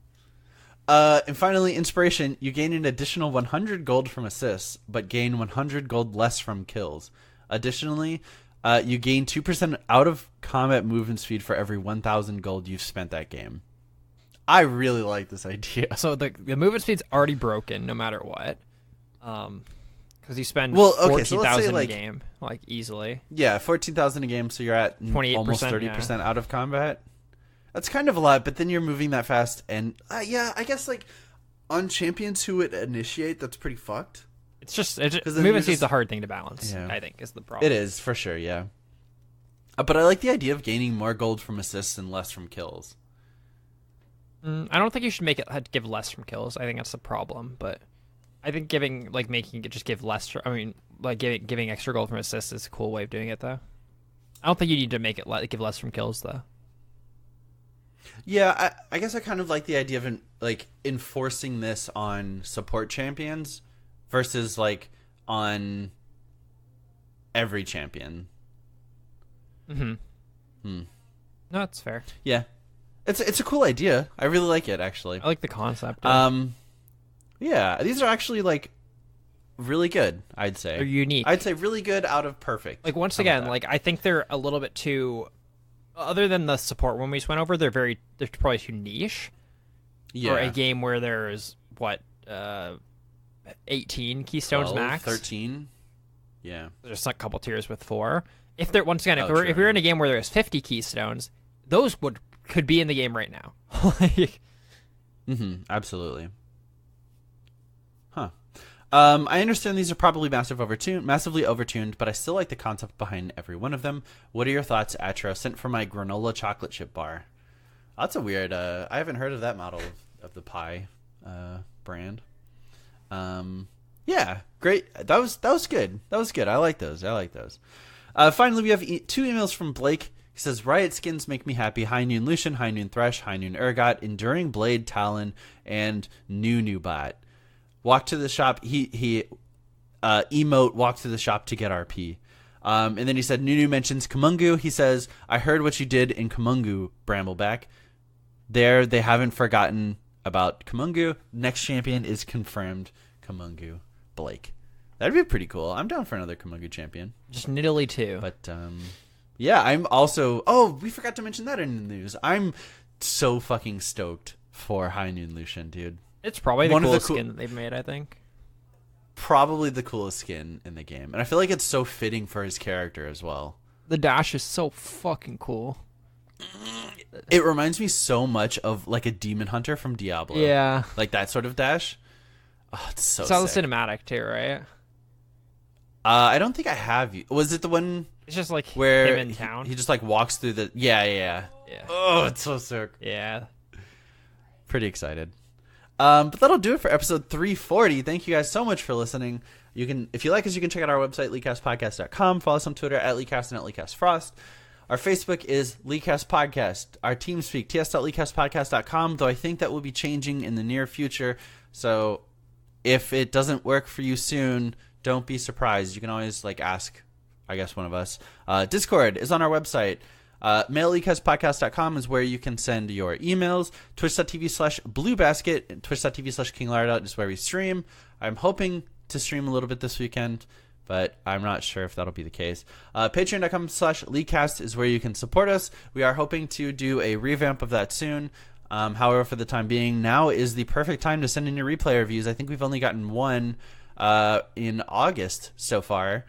And finally, Inspiration. You gain an additional 100 gold from assists, but gain 100 gold less from kills. Additionally... you gain 2% out of combat movement speed for every 1,000 gold you've spent that game. I really like this idea. So the movement speed's already broken no matter what. Because you spend 14,000 a game, like, easily. Yeah, 14,000 a game, so you're at 28%, almost 30% out of combat. That's kind of a lot, but then you're moving that fast. And, I guess, like, on champions who would initiate, that's pretty fucked. It's just movement speed's a hard thing to balance. Yeah. I think is the problem. It is for sure. Yeah. But I like the idea of gaining more gold from assists and less from kills. I don't think you should make it give less from kills. I think that's the problem. But I think making it just give less. Giving extra gold from assists is a cool way of doing it, though. I don't think you need to make it give less from kills, though. Yeah, I guess I kind of like the idea of enforcing this on support champions versus on every champion. No, that's fair. Yeah, it's a cool idea. I really like it, actually. I like the concept. Yeah, these are actually really good. I'd say they're unique. I'd say really good out of perfect. Once again, I think they're a little bit too. Other than the support one we just went over, they're probably too niche. Yeah. For a game where there's 18 keystones 12, max, 13. Yeah. There's a couple tiers with 4. If we're in a game where there's 50 keystones, those could be in the game right now. Absolutely. Huh. I understand these are probably massively overtuned, but I still like the concept behind every one of them. What are your thoughts, Atro? Sent for my granola chocolate chip bar. That's a weird. I haven't heard of that model of the pie brand. Yeah, great. That was good. That was good. I like those. Finally, we have 2 emails from Blake. He says, Riot skins make me happy. High Noon Lucian, High Noon Thresh, High Noon Urgot, Enduring Blade Talon, and NewNu bot. Walk to the shop. He emote walk to the shop to get RP. And then he said, NewNu mentions Kamungu. He says, I heard what you did in Kamungu, Brambleback. There, they haven't forgotten about Kamungu. Next champion is confirmed, Kamungu Blake. That'd be pretty cool. I'm down for another Kamungu champion. Just Nidalee too. But yeah, I'm also. Oh, we forgot to mention that in the news. I'm so fucking stoked for High Noon Lucian, dude. It's probably the coolest skin that they've made, I think. Probably the coolest skin in the game. And I feel like it's so fitting for his character as well. The dash is so fucking cool. It reminds me so much of a demon hunter from Diablo. Yeah. Like that sort of dash. Oh, it's so sick. It's sick. the cinematic too, right? I don't think I have. Was it the one? It's just where him in town. He just walks through the. Yeah. Oh, it's so sick. Yeah. Pretty excited. But that'll do it for episode 340. Thank you guys so much for listening. You can, if you like us, you can check out our website, leakcastpodcast.com. Follow us on Twitter at Leakcast and at LeakcastFrost. Our Facebook is Leakcast Podcast. Our TeamSpeak, ts.leakcastpodcast.com, though I think that will be changing in the near future. So if it doesn't work for you soon, don't be surprised. You can always ask, I guess, one of us. Discord is on our website. MailLeakcastPodcast.com is where you can send your emails. Twitch.tv/BlueBasket and Twitch.tv/KingLardot is where we stream. I'm hoping to stream a little bit this weekend, but I'm not sure if that'll be the case. Patreon.com/Leakcast is where you can support us. We are hoping to do a revamp of that soon. However, for the time being, now is the perfect time to send in your replay reviews. I think we've only gotten one in August so far.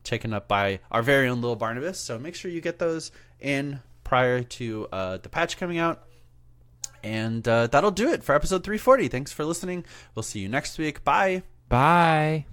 Taken up by our very own little Barnabas. So make sure you get those in prior to the patch coming out. And that'll do it for episode 340. Thanks for listening. We'll see you next week. Bye. Bye.